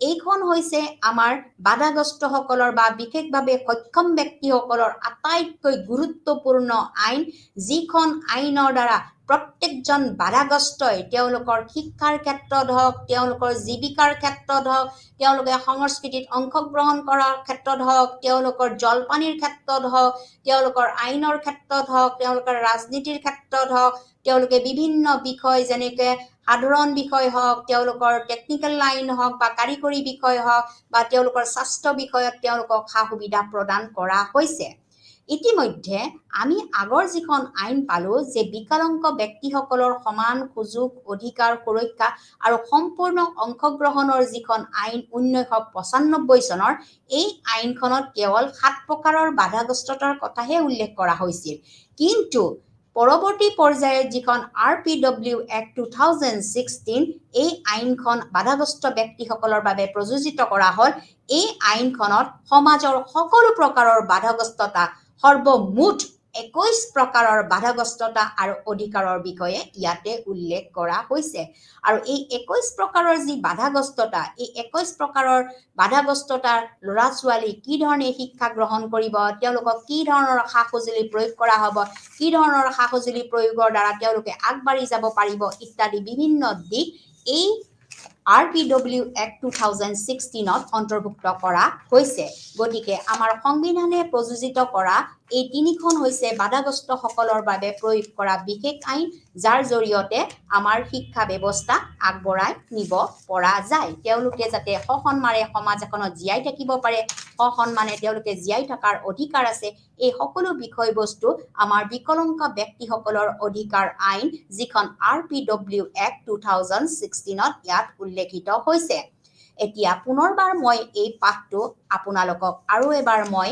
এইখন হৈছে আমাৰ বাধাগ্ৰস্তসকলৰ বা বিশেষভাৱে সক্ষম ব্যক্তিসকলৰ আটাইতকৈ গুৰুত্বপূৰ্ণ আইন যিখন আইনৰ দ্বাৰা প্ৰত্যেকজন বাধাগ্ৰস্তই তেওঁলোকৰ শিক্ষাৰ ক্ষেত্ৰত হওক তেওঁলোকৰ জীৱিকাৰ ক্ষেত্ৰত হওক তেওঁলোকে সংস্কৃতিত অংশগ্ৰহণ কৰাৰ ক্ষেত্ৰত হওক তেওঁলোকৰ জলপানীৰ ক্ষেত্ৰত হওক তেওঁলোকৰ আইনৰ ক্ষেত্ৰত হওক তেওঁলোকৰ ৰাজনীতিৰ ক্ষেত্ৰত হওক তেওঁলোকে বিভিন্ন বিষয় যেনেকৈ সাধাৰণ বিষয় হওক তেওঁলোকৰ টেকনিক্যাল লাইন হওক বা কাৰিকৰী বিষয় হওক বা তেওঁলোকৰ স্বাস্থ্য বিষয়ত তেওঁলোকক সা সুবিধা প্ৰদান কৰা হৈছে ইতিমধ্যে আমি আগৰ যিখন আইন পালো যে বিকলাংগ ব্যক্তিসকলৰ সমান সুযোগ অধিকাৰ সুৰক্ষা আৰু সম্পূৰ্ণ অংশগ্ৰহণৰ যিখন আইন 1995 চনৰ এই আইনখনত কেৱল 7 প্ৰকাৰৰ বাধাগ্ৰস্ততাৰ কথাহে উল্লেখ কৰা হৈছিল কিন্তু পৰৱৰ্তী পৰ্যায়ত যিখন RPW Act 2016 এই আইনখন বাধাগ্ৰস্ত ব্যক্তিসকলৰ বাবে প্ৰযোজিত কৰা হ'ল এই আইনখনত সমাজৰ সকলো প্ৰকাৰৰ বাধাগ্ৰস্ততা সৰ্বমুঠ 21 প্ৰকাৰৰ বাধাগ্ৰস্ততা আৰু অধিকাৰৰ বিষয়ে ইয়াতে উল্লেখ কৰা হৈছে আৰু এই 21 প্ৰকাৰৰ যি বাধাগ্ৰস্ততা এই 21 প্ৰকাৰৰ বাধাগ্ৰস্ততাৰ ল'ৰা ছোৱালী কি ধৰণে শিক্ষা গ্ৰহণ কৰিব তেওঁলোকক কি ধৰণৰ সা-সঁজুলি প্ৰয়োগ কৰা হ'ব কি ধৰণৰ সা-সঁজুলি প্ৰয়োগৰ দ্বাৰা তেওঁলোকে আগবাঢ়ি যাব পাৰিব ইত্যাদি বিভিন্ন দিশ এই RPW Act 2016ত অন্তৰ্ভুক্ত কৰা হৈছে গতিকে আমাৰ সংবিধানে প্ৰযোজিত কৰা এই তিনিখন হৈছে বাধাগ্ৰস্তসকলৰ বাবে প্ৰয়োগ কৰা বিশেষ আইন যাৰ জৰিয়তে আমাৰ শিক্ষা ব্যৱস্থা আগবঢ়াই নিব পৰা যায় তেওঁলোকে যাতে সসন্মানে সমাজ এখনত জীয়াই থাকিব পাৰে সসন্মানে তেওঁলোকে জীয়াই থকাৰ অধিকাৰ আছে এই সকলো বিষয়বস্তু আমাৰ বিকলাংগ ব্যক্তিসকলৰ অধিকাৰ আইন যিখন RPW Act 2016ত ইয়াত উল্লেখিত হৈছে এতিয়া পুনৰবাৰ মই এই পাঠটো আপোনালোকক আৰু এবাৰ মই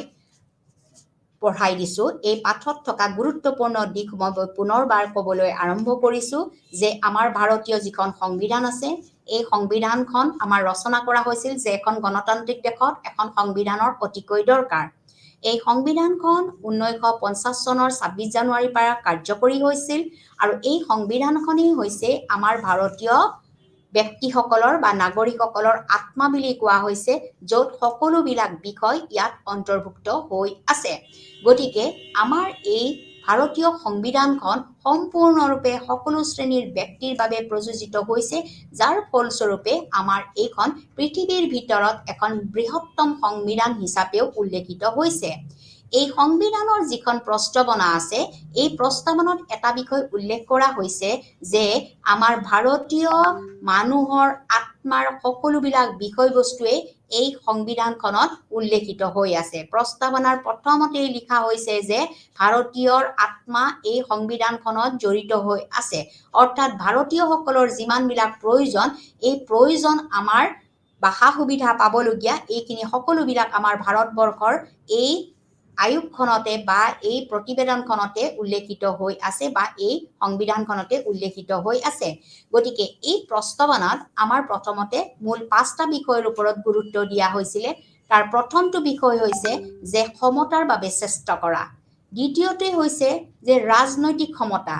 পঢ়াই দিছোঁ। এই পাঠত থকা গুৰুত্বপূৰ্ণ দিশ মই পুনৰবাৰ ক'বলৈ আৰম্ভ কৰিছোঁ যে আমাৰ ভাৰতীয় যিখন সংবিধান আছে, এই সংবিধানখন আমাৰ ৰচনা কৰা হৈছিল যে এখন গণতান্ত্ৰিক দেশত এখন সংবিধানৰ অতিকৈ দৰকাৰ। এই সংবিধানখন 1950 চনৰ 26 জানুৱাৰীৰ পৰা কাৰ্যকৰী হৈছিল আৰু এই সংবিধানখনেই হৈছে আমাৰ ভাৰতীয় ব্যক্তিসকলৰ বা নাগৰিকসকলৰ আত্মা বুলি কোৱা হৈছে, য'ত সকলোবিলাক বিষয় ইয়াত অন্তৰ্ভুক্ত হৈ আছে। গতিকে আমাৰ এই ভাৰতীয় সংবিধানখন সম্পূৰ্ণৰূপে সকলো শ্ৰেণীৰ ব্যক্তিৰ বাবে প্ৰযোজিত হৈছে, যাৰ ফলস্বৰূপে আমাৰ এইখন পৃথিৱীৰ ভিতৰত এখন বৃহত্তম সংবিধান হিচাপেও উল্লেখিত হৈছে। এই সংবিধানৰ যিখন প্ৰস্তাৱনা আছে, এই প্ৰস্তাৱনাত এটা বিষয় উল্লেখ কৰা হৈছে যে আমাৰ ভাৰতীয় মানুহৰ আত্মাৰ সকলোবিলাক বিষয়বস্তুৱেই এই সংবিধানখনত উল্লেখিত হৈ আছে। প্ৰস্তাৱনাৰ প্ৰথমতেই লিখা হৈছে যে ভাৰতীয়ৰ আত্মা এই সংবিধানখনত জড়িত হৈ আছে, অৰ্থাৎ ভাৰতীয়সকলৰ যিমানবিলাক প্ৰয়োজন, এই প্ৰয়োজন আমাৰ বা সা সুবিধা পাবলগীয়া এইখিনি সকলোবিলাক আমাৰ ভাৰতবৰ্ষৰ এই আয়োগখনতে বা এই প্ৰতিবেদনখনতে উল্লেখিত হৈ আছে বা এই সংবিধানখনতে উল্লেখিত হৈ আছে। গতিকে এই প্ৰস্তাৱনাত আমাৰ প্ৰথমতে মূল 5টা বিষয়ৰ ওপৰত গুৰুত্ব দিয়া হৈছিলে। তাৰ প্ৰথমটো বিষয় হৈছে যে ক্ষমতাৰ বাবে চেষ্টা কৰা, দ্বিতীয়তে হৈছে যে ৰাজনৈতিক ক্ষমতা,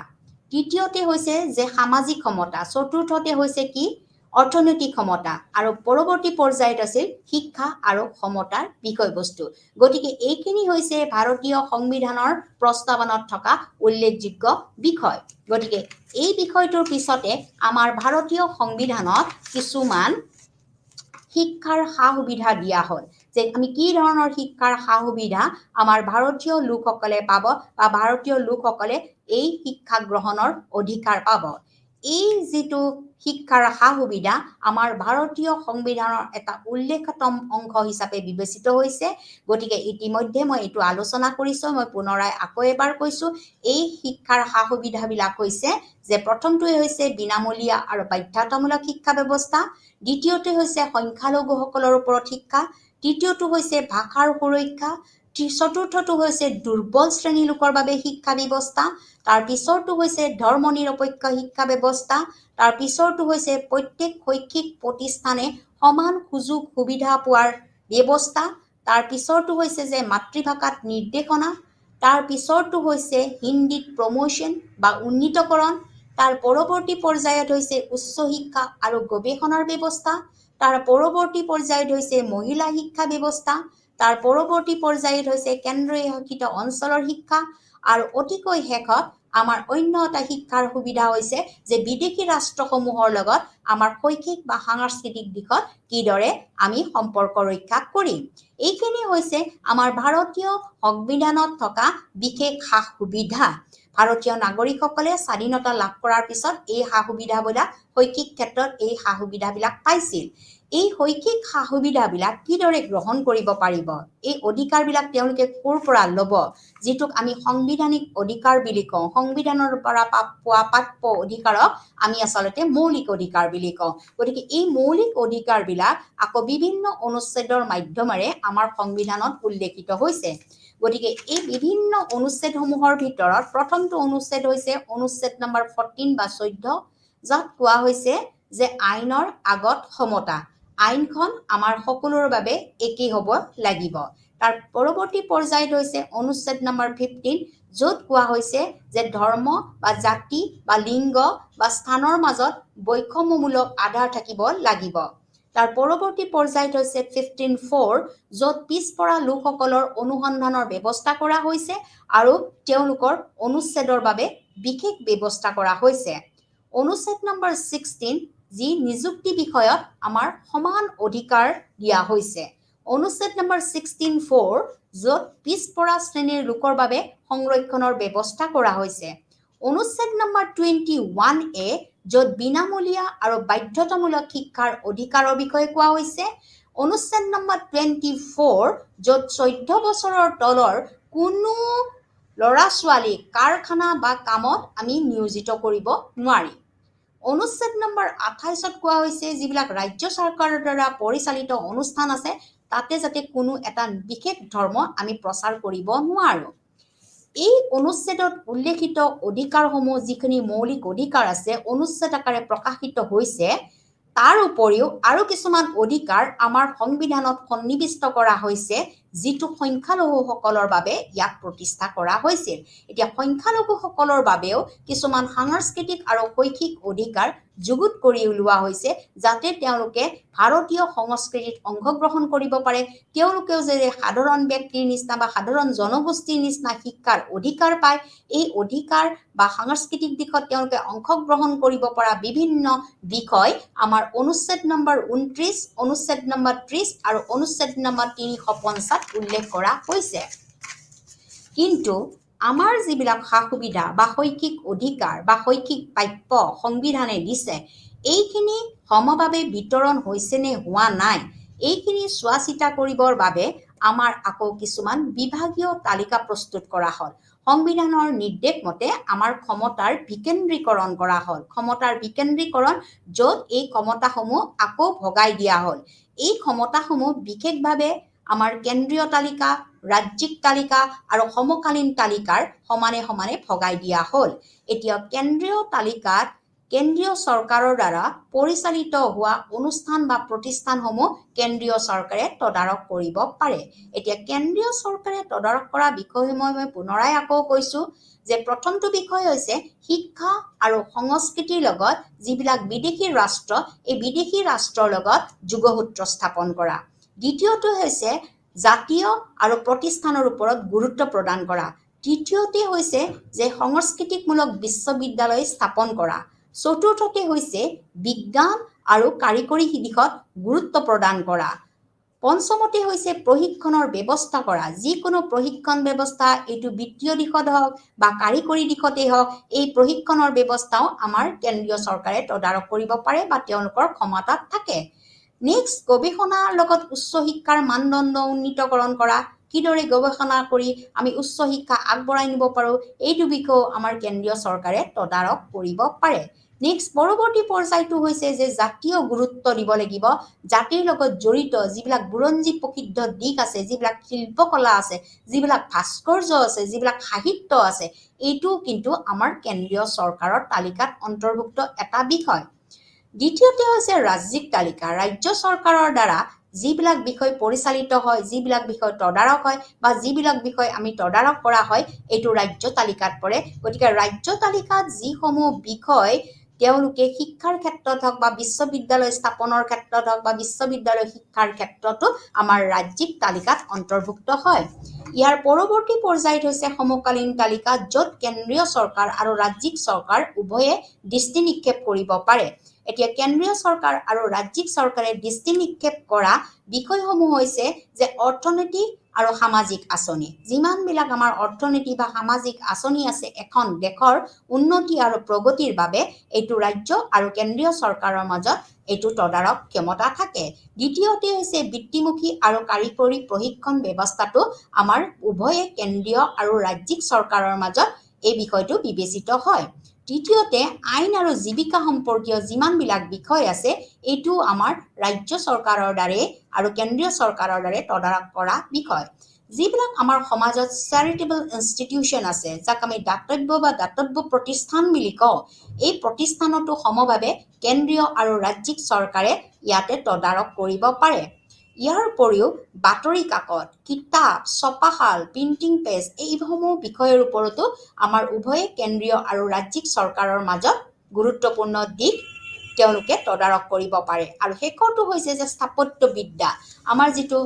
তৃতীয়তে হৈছে যে সামাজিক ক্ষমতা, চতুৰ্থতে হৈছে কি অৰ্থনৈতিক ক্ষমতা, আৰু পৰৱৰ্তী পৰ্যায়ত আছিল শিক্ষা আৰু ক্ষমতাৰ বিষয়বস্তু। গতিকে এইখিনি হৈছে ভাৰতীয় সংবিধানৰ প্ৰস্তাৱনাত থকা উল্লেখযোগ্য বিষয়। গতিকে এই বিষয়টোৰ পিছতে আমাৰ ভাৰতীয় সংবিধানত কিছুমান শিক্ষাৰ সা সুবিধা দিয়া হ'ল, যে আমি কি ধৰণৰ শিক্ষাৰ সা সুবিধা আমাৰ ভাৰতীয় লোকসকলে পাব বা ভাৰতীয় লোকসকলে এই শিক্ষা গ্ৰহণৰ অধিকাৰ পাব। এই যিটো শিক্ষাৰ সা সুবিধা আমাৰ ভাৰতীয় সংবিধানৰ এটা উল্লেখতম অংশ হিচাপে বিবেচিত হৈছে। গতিকে ইতিমধ্যে মই এইটো আলোচনা কৰিছোঁ, মই পুনৰাই আকৌ এবাৰ কৈছোঁ, এই শিক্ষাৰ সা সুবিধাবিলাক হৈছে যে প্ৰথমটোৱে হৈছে বিনামূলীয়া আৰু বাধ্যতামূলক শিক্ষা ব্যৱস্থা, দ্বিতীয়তে হৈছে সংখ্যালঘুসকলৰ ওপৰত শিক্ষা, তৃতীয়টো হৈছে ভাষাৰ সুৰক্ষা, চতুৰ্থটো হৈছে দুৰ্বল শ্ৰেণীৰ লোকৰ বাবে শিক্ষা ব্যৱস্থা, তাৰ পিছৰটো হৈছে ধৰ্ম নিৰপেক্ষ শিক্ষা ব্যৱস্থা, তাৰ পিছৰটো হৈছে প্ৰত্যেক শৈক্ষিক প্ৰতিষ্ঠানে সমান সুযোগ সুবিধা পোৱাৰ ব্যৱস্থা, তাৰ পিছৰটো হৈছে যে মাতৃভাষাত নিৰ্দেশনা, তাৰ পিছৰটো হৈছে হিন্দীত প্ৰমোশ্যন বা উন্নীতকৰণ, তাৰ পৰৱৰ্তী পৰ্যায়ত হৈছে উচ্চ শিক্ষা আৰু গৱেষণাৰ ব্যৱস্থা, তাৰ পৰৱৰ্তী পৰ্যায়ত হৈছে মহিলা শিক্ষা ব্যৱস্থা, তাৰ পৰৱৰ্তী পৰ্যায়ত হৈছে কেন্দ্ৰীয় শাসিত অঞ্চলৰ শিক্ষা, আৰু অতিকৈ শেষত আমাৰ অন্য এটা শিক্ষাৰ সুবিধা হৈছে যে বিদেশী ৰাষ্ট্ৰসমূহৰ লগত আমাৰ শৈক্ষিক বা সাংস্কৃতিক দিশত কিদৰে আমি সম্পৰ্ক ৰক্ষা কৰিম। এইখিনি হৈছে আমাৰ ভাৰতীয় সংবিধানত থকা বিশেষ সা সুবিধা। ভাৰতীয় নাগৰিকসকলে স্বাধীনতা লাভ কৰাৰ পিছত এই সা সুবিধাবিলাক শৈক্ষিক ক্ষেত্ৰত এই সা সুবিধাবিলাক পাইছিল। এই শৈক্ষিক সা সুবিধাবিলাক কিদৰে গ্ৰহণ কৰিব পাৰিব, এই অধিকাৰবিলাক তেওঁলোকে ক'ৰ পৰা ল'ব, যিটোক আমি সাংবিধানিক অধিকাৰ বুলি কওঁ, সংবিধানৰ পৰা পোৱা প্ৰাপ্য অধিকাৰক আমি আচলতে মৌলিক অধিকাৰ বুলি কওঁ। গতিকে এই মৌলিক অধিকাৰবিলাক আকৌ বিভিন্ন অনুচ্ছেদৰ মাধ্যমেৰে আমাৰ সংবিধানত উল্লেখিত হৈছে। গতিকে এই বিভিন্ন অনুচ্ছেদসমূহৰ ভিতৰত প্ৰথমটো অনুচ্ছেদ হৈছে অনুচ্ছেদ নম্বৰ 14 বা 14, যাত কোৱা হৈছে যে আইনৰ আগত সমতা, আইনখন আমাৰ সকলোৰে বাবে একেই হ'ব লাগিব। তাৰ পৰৱৰ্তী পৰ্যায়ত হৈছে অনুচ্ছেদ নম্বৰ 15, য'ত কোৱা হৈছে যে ধৰ্ম বা জাতি বা লিংগ বা স্থানৰ মাজত বৈষম্যমূলক আধাৰ থাকিব লাগিব। তাৰ পৰৱৰ্তী পৰ্যায়ত হৈছে 15(4), য'ত পিছপৰা লোকসকলৰ অনুসন্ধানৰ ব্যৱস্থা কৰা হৈছে আৰু তেওঁলোকৰ অনুচ্ছেদৰ বাবে বিশেষ ব্যৱস্থা কৰা হৈছে। অনুচ্ছেদ নম্বৰ 16, যি নিযুক্তি বিষয়ত আমাৰ সমান অধিকাৰ দিয়া হৈছে। অনুচ্ছেদ নম্বৰ 16(4), য'ত পিছপৰা শ্ৰেণীৰ লোকৰ বাবে সংৰক্ষণৰ ব্যৱস্থা কৰা হৈছে। অনুচ্ছেদ নম্বৰ 21A, য'ত বিনামূলীয়া আৰু বাধ্যতামূলক শিক্ষাৰ অধিকাৰৰ বিষয়ে কোৱা হৈছে। অনুচ্ছেদ নম্বৰ 24, য'ত 14 বছৰৰ তলৰ কোনো ল'ৰা ছোৱালী কাৰখানা বা কামত আমি নিয়োজিত কৰিব নোৱাৰি। অনুচ্ছেদ নম্বৰ 28ত কোৱা হৈছে যিবিলাক ৰাজ্য চৰকাৰৰ দ্বাৰা পৰিচালিত অনুষ্ঠান আছে তাতে যাতে কোনো এটা বিশেষ ধৰ্ম আমি প্ৰচাৰ কৰিব নোৱাৰোঁ। এই অনুচ্ছেদত উল্লেখিত অধিকাৰসমূহ যিখিনি মৌলিক অধিকাৰ আছে অনুচ্ছেদ আকাৰে প্ৰকাশিত হৈছে, তাৰ উপৰিও আৰু কিছুমান অধিকাৰ আমাৰ সংবিধানত সন্নিৱিষ্ট কৰা হৈছে, যিটো সংখ্যালঘুসকলৰ বাবে ইয়াক প্ৰতিষ্ঠা কৰা হৈছিল। এতিয়া সংখ্যালঘুসকলৰ বাবেও কিছুমান সাংস্কৃতিক আৰু শৈক্ষিক অধিকাৰ যুগুত কৰি উলিওৱা হৈছে, যাতে তেওঁলোকে ভাৰতীয় সংস্কৃতিত অংশগ্ৰহণ কৰিব পাৰে, তেওঁলোকেও যে সাধাৰণ ব্যক্তিৰ নিচিনা বা সাধাৰণ জনগোষ্ঠীৰ নিচিনা শিক্ষাৰ অধিকাৰ পায়, এই অধিকাৰ বা সাংস্কৃতিক দিশত তেওঁলোকে অংশগ্ৰহণ কৰিব পৰা বিভিন্ন বিষয় আমাৰ অনুচ্ছেদ নম্বৰ 29, অনুচ্ছেদ নম্বৰ 30 আৰু অনুচ্ছেদ নম্বৰ 350 উল্লেখ কৰা হৈছে। কিন্তু আমাৰ যিবিলাক সা সুবিধা বা শৈক্ষিক অধিকাৰ বা শৈক্ষিক প্ৰাপ্য সংবিধানে দিছে, এইখিনি সমভাৱে বিতৰণ হৈছে নে হোৱা নাই, এইখিনি চোৱা চিতা কৰিবৰ বাবে আমাৰ আকৌ কিছুমান বিভাগীয় তালিকা প্ৰস্তুত কৰা হ'ল। সংবিধানৰ নিৰ্দেশ মতে আমাৰ ক্ষমতাৰ বিকেন্দ্ৰীকৰণ কৰা হ'ল। ক্ষমতাৰ বিকেন্দ্ৰীকৰণ, য'ত এই ক্ষমতাসমূহ আকৌ ভগাই দিয়া হ'ল। এই ক্ষমতাসমূহ বিশেষভাৱে আমাৰ কেন্দ্ৰীয় তালিকা, ৰাজ্যিক তালিকা আৰু সমকালীন তালিকাৰ সমানে সমানে ভগাই দিয়া হ'ল। এতিয়া কেন্দ্ৰীয় তালিকাত কেন্দ্ৰীয় চৰকাৰৰ দ্বাৰা পৰিচালিত হোৱা অনুষ্ঠান বা প্ৰতিষ্ঠানসমূহ কেন্দ্ৰীয় চৰকাৰে তদাৰক কৰিব পাৰে। এতিয়া কেন্দ্ৰীয় চৰকাৰে তদাৰক কৰা বিষয়সমূহ মই পুনৰাই আকৌ কৈছোঁ যে প্ৰথমটো বিষয় হৈছে শিক্ষা আৰু সংস্কৃতিৰ লগত যিবিলাক বিদেশী ৰাষ্ট্ৰ, এই বিদেশী ৰাষ্ট্ৰৰ লগত যোগসূত্ৰ স্থাপন কৰা। দ্বিতীয়টো হৈছে জাতীয় আৰু প্ৰতিষ্ঠানৰ ওপৰত গুৰুত্ব প্ৰদান কৰা। তৃতীয়তে হৈছে যে সংস্কৃতিকমূলক বিশ্ববিদ্যালয় স্থাপন কৰা। চতুৰ্থতে হৈছে বিজ্ঞান আৰু কাৰিকৰী দিশত গুৰুত্ব প্ৰদান কৰা। পঞ্চমতে হৈছে প্ৰশিক্ষণৰ ব্যৱস্থা কৰা। যিকোনো প্ৰশিক্ষণ ব্যৱস্থা, এইটো বিত্তীয় দিশত হওক বা কাৰিকৰী দিশতেই হওক, এই প্ৰশিক্ষণৰ ব্যৱস্থাও আমাৰ কেন্দ্ৰীয় চৰকাৰে তদাৰক কৰিব পাৰে বা তেওঁলোকৰ ক্ষমতাত থাকে। নেক্সট, গৱেষণাৰ লগত উচ্চ শিক্ষাৰ মানদণ্ড উন্নীতকৰণ কৰা। কিদৰে গৱেষণা কৰি আমি উচ্চ শিক্ষা আগবঢ়াই নিব পাৰোঁ, এইটো বিষয়েও আমাৰ কেন্দ্ৰীয় চৰকাৰে তদাৰক কৰিব পাৰে। নেক্সট, পৰৱৰ্তী পৰ্যায়টো হৈছে যে জাতীয় গুৰুত্ব দিব লাগিব। জাতিৰ লগত জড়িত যিবিলাক বুৰঞ্জী প্ৰসিদ্ধ দিশ আছে, যিবিলাক শিল্পকলা আছে, যিবিলাক ভাস্কৰ্য আছে, যিবিলাক সাহিত্য আছে, এইটো কিন্তু আমাৰ কেন্দ্ৰীয় চৰকাৰৰ তালিকাত অন্তৰ্ভুক্ত এটা বিষয়। দ্বিতীয়তে হৈছে ৰাজ্যিক তালিকা। ৰাজ্য চৰকাৰৰ দ্বাৰা যিবিলাক বিষয় পৰিচালিত হয়, যিবিলাক বিষয় তদাৰক হয় বা যিবিলাক বিষয় আমি তদাৰক কৰা হয়, এইটো ৰাজ্য তালিকাত পৰে। গতিকে ৰাজ্য তালিকাত যিসমূহ বিষয় তেওঁলোকে শিক্ষাৰ ক্ষেত্ৰত হওক বা বিশ্ববিদ্যালয় স্থাপনৰ ক্ষেত্ৰত হওক বা বিশ্ববিদ্যালয় শিক্ষাৰ ক্ষেত্ৰতো আমাৰ ৰাজ্যিক তালিকাত অন্তৰ্ভুক্ত হয়। ইয়াৰ পৰৱৰ্তী পৰ্যায়ত হৈছে সমকালীন তালিকা, য'ত কেন্দ্ৰীয় চৰকাৰ আৰু ৰাজ্যিক চৰকাৰ উভয়ে দৃষ্টি নিক্ষেপ কৰিব পাৰে। এতিয়া কেন্দ্ৰীয় চৰকাৰ আৰু ৰাজ্যিক চৰকাৰে দৃষ্টি নিক্ষেপ কৰা বিষয়সমূহ হৈছে যে অৰ্থনৈতিক আৰু সামাজিক আঁচনি। যিমানবিলাক আমাৰ অৰ্থনীতি বা সামাজিক আঁচনি আছে এখন দেশৰ উন্নতি আৰু প্ৰগতিৰ বাবে, এইটো ৰাজ্য আৰু কেন্দ্ৰীয় চৰকাৰৰ মাজত এইটো তদাৰক ক্ষমতা থাকে। দ্বিতীয়তে হৈছে বৃত্তিমুখী আৰু কাৰিকৰী প্ৰশিক্ষণ ব্যৱস্থাটো আমাৰ উভয়ে কেন্দ্ৰীয় আৰু ৰাজ্যিক চৰকাৰৰ মাজত এই বিষয়টো বিবেচিত হয়। তৃতীয়তে আইন আৰু জীৱিকা সম্পৰ্কীয় যিমানবিলাক বিষয় আছে, এইটো আমাৰ ৰাজ্য চৰকাৰৰ দ্বাৰাই আৰু কেন্দ্ৰীয় চৰকাৰৰ দ্বাৰাই তদাৰক কৰা বিষয়। যিবিলাক আমাৰ সমাজত চেৰিটেবল ইনষ্টিটিউশ্যন আছে, যাক আমি দাতব্য বা দাতব্য প্ৰতিষ্ঠান বুলি কওঁ, এই প্ৰতিষ্ঠানতো সমভাৱে কেন্দ্ৰীয় আৰু ৰাজ্যিক চৰকাৰে ইয়াতে তদাৰক কৰিব পাৰে। ইয়াৰ উপৰিও বাতৰি কাকত, কিতাপ, ছপাশাল, প্ৰিণ্টিং প্ৰেছ, এইসমূহ বিষয়ৰ ওপৰতো আমাৰ উভয়ে কেন্দ্ৰীয় আৰু ৰাজ্যিক চৰকাৰৰ মাজত গুৰুত্বপূৰ্ণ দিশ তেওঁলোকে তদাৰক কৰিব পাৰে। আৰু শেষৰটো হৈছে যে স্থাপত্যবিদ্যা, আমাৰ যিটো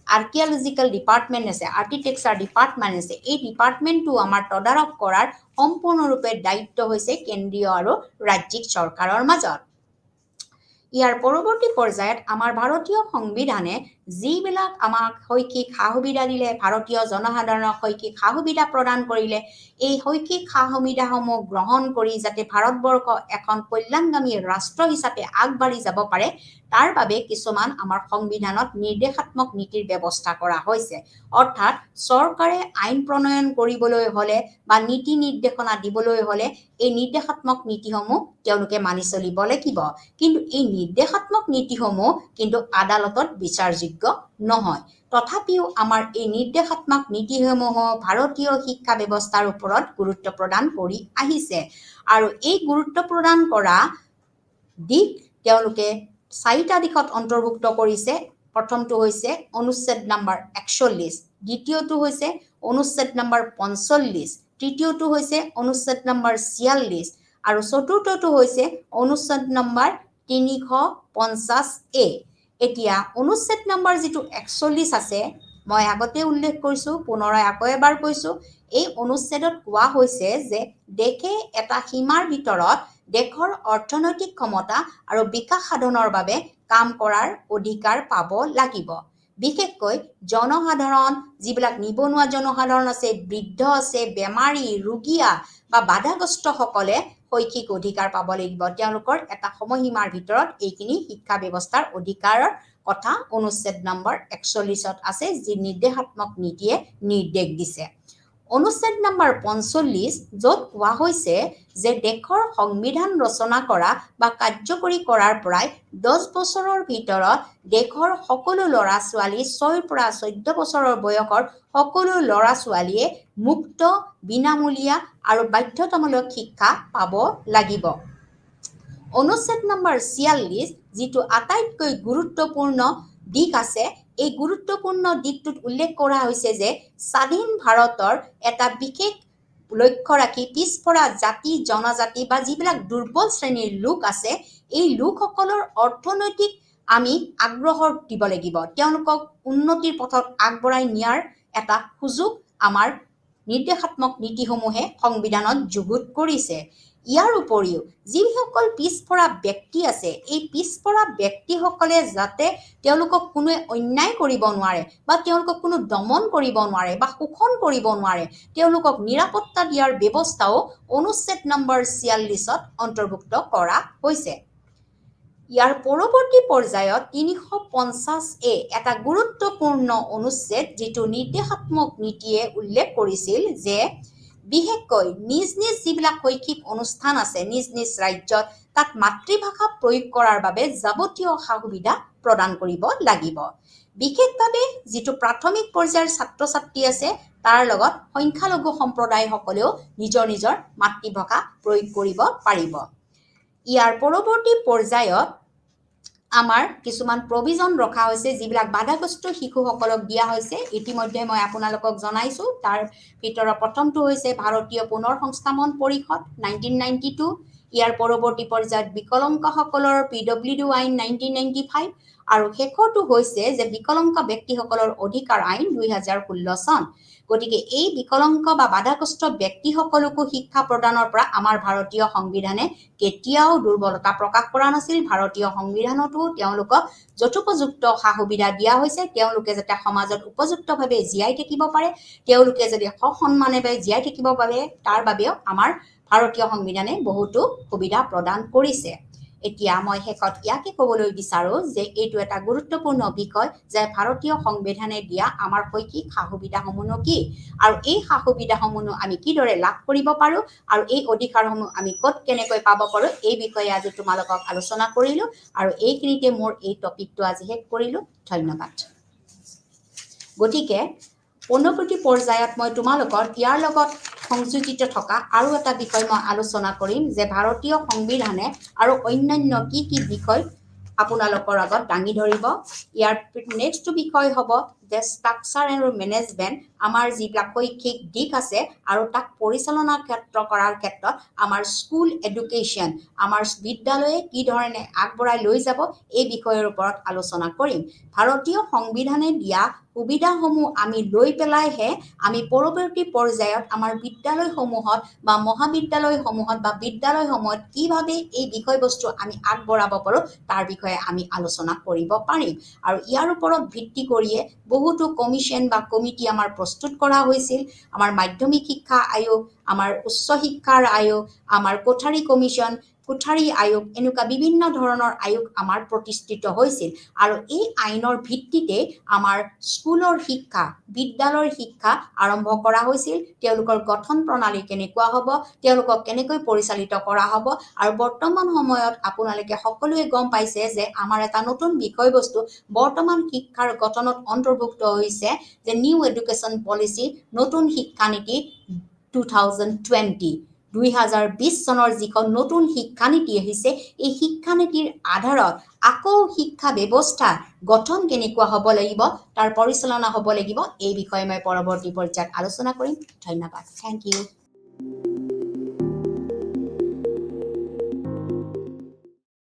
আৰ্কিঅলজিকেল ডিপাৰ্টমেণ্ট আছে, আৰ্কিটেক্সাৰ ডিপাৰ্টমেণ্ট আছে, এই ডিপাৰ্টমেণ্টটো আমাৰ তদাৰক কৰাৰ সম্পূৰ্ণৰূপে দায়িত্ব হৈছে কেন্দ্ৰীয় আৰু ৰাজ্যিক চৰকাৰৰ মাজত। ইয়াৰ পৰৱৰ্তী পৰ্যায়ত আমাৰ ভাৰতীয় সংবিধানে যিবিলাক আমাক শৈক্ষিক সা সুবিধা দিলে, ভাৰতীয় জনসাধাৰণক শৈক্ষিক সা সুবিধা প্ৰদান কৰিলে, এই শৈক্ষিক সা সুবিধাসমূহ গ্ৰহণ কৰি যাতে ভাৰতবৰ্ষ এখন কল্যাণগামী ৰাষ্ট্ৰ হিচাপে আগবাঢ়ি যাব পাৰে, তাৰ বাবে কিছুমান আমাৰ সংবিধানত নিৰ্দেশাত্মক নীতিৰ ব্যৱস্থা কৰা হৈছে। অৰ্থাৎ চৰকাৰে আইন প্ৰণয়ন কৰিবলৈ হ'লে বা নীতি নিৰ্দেশনা দিবলৈ হ'লে এই নিৰ্দেশাত্মক নীতিসমূহ তেওঁলোকে মানি চলিব লাগিব। কিন্তু এই নিৰ্দেশাত্মক নীতিসমূহ কিন্তু আদালতত বিচাৰযোগ্য যোগ্য নহয়। তথাপিও আমাৰ এই নিৰ্দেশাত্মক নীতিসমূহ ভাৰতীয় শিক্ষা ব্যৱস্থাৰ ওপৰত গুৰুত্ব প্ৰদান কৰি আহিছে আৰু এই গুৰুত্ব প্ৰদান কৰা দিশ তেওঁলোকে 4টা দিশত অন্তৰ্ভুক্ত কৰিছে। প্ৰথমটো হৈছে অনুচ্ছেদ নম্বৰ 41, দ্বিতীয়টো হৈছে অনুচ্ছেদ নম্বৰ 45, তৃতীয়টো হৈছে অনুচ্ছেদ নম্বৰ 46 আৰু চতুৰ্থটো হৈছে অনুচ্ছেদ নম্বৰ 350A। এতিয়া অনুচ্ছেদ নম্বৰ যিটো 41 আছে, মই আগতে উল্লেখ কৰিছোঁ, পুনৰাই আকৌ এবাৰ কৈছোঁ, এই অনুচ্ছেদত কোৱা হৈছে যে দেশে এটা সীমাৰ ভিতৰত দেশৰ অৰ্থনৈতিক ক্ষমতা আৰু বিকাশ সাধনৰ বাবে কাম কৰাৰ অধিকাৰ পাব লাগিব। বিশেষকৈ জনসাধাৰণ, যিবিলাক নিবনুৱা জনসাধাৰণ আছে, বৃদ্ধ আছে, বেমাৰী, ৰোগীয়া বা বাধাগ্ৰস্তসকলে শৈক্ষিক অধিকাৰ পাব লাগিব। তেওঁলোকৰ এটা সময়সীমাৰ ভিতৰত এইখিনি শিক্ষা ব্যৱস্থাৰ অধিকাৰৰ কথা অনুচ্ছেদ নম্বৰ 41ত আছে, যি নিৰ্দেশাত্মক নীতিয়ে নিৰ্দেশ দিছে। অনুচ্ছেদ নম্বৰ 45, য'ত কোৱা হৈছে যে দেশৰ সংবিধান ৰচনা কৰা বা কাৰ্যকৰী কৰাৰ পৰাই 10 বছৰৰ ভিতৰত দেশৰ সকলো ল'ৰা ছোৱালী 6ৰ পৰা 14 বছৰৰ বয়সৰ সকলো ল'ৰা ছোৱালীয়ে মুক্ত, বিনামূলীয়া আৰু বাধ্যতামূলক শিক্ষা পাব লাগিব। অনুচ্ছেদ নম্বৰ 46, যিটো আটাইতকৈ গুৰুত্বপূৰ্ণ দিশ আছে, এই গুৰুত্বপূৰ্ণ দিশটোত উল্লেখ কৰা হৈছে যে স্বাধীন ভাৰতৰ এটা বিশেষ লক্ষ্য ৰাখি পিছপৰা জাতি, জনজাতি বা যিবিলাক দুৰ্বল শ্ৰেণীৰ লোক আছে, এই লোকসকলৰ অৰ্থনৈতিক আমি আগ্ৰহ দিব লাগিব। তেওঁলোকক উন্নতিৰ পথত আগবঢ়াই নিয়াৰ এটা সুযোগ আমাৰ নিৰ্দেশাত্মক নীতিসমূহে সংবিধানত যুগুত কৰিছে। ইয়াৰ উপৰিও যিসকল পিছপৰা ব্যক্তি আছে, এই পিছপৰা ব্যক্তিসকলে যাতে তেওঁলোকক কোনোৱে অন্যায় কৰিব নোৱাৰে বা তেওঁলোকক কোনো দমন কৰিব নোৱাৰে বা শোষণ কৰিব নোৱাৰে, তেওঁলোকক নিৰাপত্তা দিয়াৰ ব্যৱস্থাও অনুচ্ছেদ নম্বৰ 46ত অন্তৰ্ভুক্ত কৰা হৈছে। ইয়াৰ পৰৱৰ্তী পৰ্যায়ত 350A এটা গুৰুত্বপূৰ্ণ অনুচ্ছেদ, যিটো নিৰ্দেশাত্মক নীতিয়ে উল্লেখ কৰিছিল যে বিশেষকৈ নিজ নিজ যিবিলাক শৈক্ষিক অনুষ্ঠান আছে নিজ নিজ ৰাজ্যত, তাত মাতৃভাষা প্ৰয়োগ কৰাৰ বাবে যাৱতীয় সা-সুবিধা প্ৰদান কৰিব লাগিব। বিশেষভাৱে যিটো প্ৰাথমিক পৰ্যায়ৰ ছাত্ৰ ছাত্ৰী আছে, তাৰ লগত সংখ্যালঘু সম্প্ৰদায়সকলেও নিজৰ নিজৰ মাতৃভাষা প্ৰয়োগ কৰিব পাৰিব। ইয়াৰ পৰৱৰ্তী পৰ্যায়ত আমাৰ কিছুমান প্ৰভিজন ৰখা হৈছে, যিবিলাক বাধাগ্ৰস্ত শিশুসকলক দিয়া হৈছে। ইতিমধ্যে মই আপোনালোকক জনাইছোঁ। তাৰ ভিতৰত প্ৰথমটো হৈছে ভাৰতীয় পুনৰ সংস্থাপন পৰিষদ 1992, ইয়াৰ পৰৱৰ্তী পৰ্যায়ত বিকলাংগসকলৰ PWD আইন 1995 আৰু শেষৰটো হৈছে যে বিকলাংগ ব্যক্তিসকলৰ অধিকাৰ আইন 2016 চন। গতিকে এই বিকলাংগ বা বাধাগ্ৰস্ত ব্যক্তিসকলকো শিক্ষা প্ৰদানৰ পৰা আমাৰ ভাৰতীয় সংবিধানে কেতিয়াও দুৰ্বলতা প্ৰকাশ কৰা নাছিল। ভাৰতীয় সংবিধানতো তেওঁলোকক যথোপযুক্ত সা-সুবিধা দিয়া হৈছে। তেওঁলোকে যাতে সমাজত উপযুক্তভাৱে জীয়াই থাকিব পাৰে, তেওঁলোকে যদি সসন্মানেৰে জীয়াই থাকিব পাৰে, তাৰ বাবেও আমাৰ ভাৰতীয় সংবিধানে বহুতো সুবিধা প্ৰদান কৰিছে। এতিয়া মই শেষত ইয়াকে ক'বলৈ বিচাৰোঁ যে এইটো এটা গুৰুত্বপূৰ্ণ বিষয় যে ভাৰতীয় সংবিধানে দিয়া আমাৰ শৈক্ষিক সা-সুবিধাসমূহ কি আৰু এই সা-সুবিধাসমূহ আমি কিদৰে লাভ কৰিব পাৰোঁ আৰু এই অধিকাৰসমূহ আমি ক'ত কেনেকৈ পাব পাৰোঁ, এই বিষয়ে আজি তোমালোকক আলোচনা কৰিলোঁ আৰু এইখিনিতে মোৰ এই টপিকটো আজি শেষ কৰিলোঁ। ধন্যবাদ। গতিকে পৰৱৰ্তী পৰ্যায়ত মই তোমালোকৰ ইয়াৰ লগত সংযোজিত থকা আৰু এটা বিষয় মই আলোচনা কৰিম যে ভাৰতীয় সংবিধানে আৰু অন্যান্য কি কি বিষয় আপোনালোকৰ আগত দাঙি ধৰিব। ইয়াৰ নেক্সট বিষয় হ'ব যে ষ্ট্ৰাকচাৰ আৰু মেনেজমেণ্ট, আমাৰ যিবিলাক শৈক্ষিক দিশ আছে আৰু তাক পৰিচালনা কৰাৰ ক্ষেত্ৰত আমাৰ স্কুল এডুকেশ্যন, আমাৰ বিদ্যালয়ে কি ধৰণে আগবঢ়াই লৈ যাব, এই বিষয়ৰ ওপৰত আলোচনা কৰিম। ভাৰতীয় সংবিধানে দিয়া সুবিধাসমূহ আমি লৈ পেলাইহে আমি পৰৱৰ্তী পৰ্যায়ত আমাৰ বিদ্যালয়সমূহত বা মহাবিদ্যালয়সমূহত বা বিদ্যালয়সমূহত কিভাৱে এই বিষয়বস্তু আমি আগবঢ়াব পাৰোঁ তাৰ বিষয়ে আমি আলোচনা কৰিব পাৰিম। আৰু ইয়াৰ ওপৰত ভিত্তি কৰিয়ে বহুতো কমিশ্যন বা কমিটি আমাৰ প্ৰস্তুত কৰা হৈছিল। আমাৰ মাধ্যমিক শিক্ষা আয়োগ, আমাৰ উচ্চ শিক্ষাৰ আয়োগ, আমাৰ কোঠাৰী কমিশ্যন, কোঠাৰী আয়োগ এনেকুৱা বিভিন্ন ধৰণৰ আয়োগ আমাৰ প্ৰতিষ্ঠিত হৈছিল আৰু এই আইনৰ ভিত্তিতে আমাৰ স্কুলৰ শিক্ষা বিদ্যালয়ৰ শিক্ষা আৰম্ভ কৰা হৈছিল তেওঁলোকৰ গঠন প্ৰণালী কেনেকুৱা হ'ব তেওঁলোকক কেনেকৈ পৰিচালিত কৰা হ'ব আৰু বৰ্তমান সময়ত আপোনালোকে সকলোৱে গম পাইছে যে আমাৰ এটা নতুন বিষয়বস্তু বৰ্তমান শিক্ষাৰ গঠনত অন্তৰ্ভুক্ত হৈছে যে নিউ এডুকেশ্যন পলিচি নতুন শিক্ষানীতি 2020 চনৰ যিখন নতুন শিক্ষানীতি আহিছে এই শিক্ষানীতিৰ আধাৰত আকৌ শিক্ষা ব্যৱস্থা গঠন কেনেকুৱা হ'ব লাগিব তাৰ পৰিচালনা হ'ব লাগিব এই বিষয়ে মই পৰৱৰ্তী পৰ্যায়ত আলোচনা কৰিম ধন্যবাদ থেংক ইউ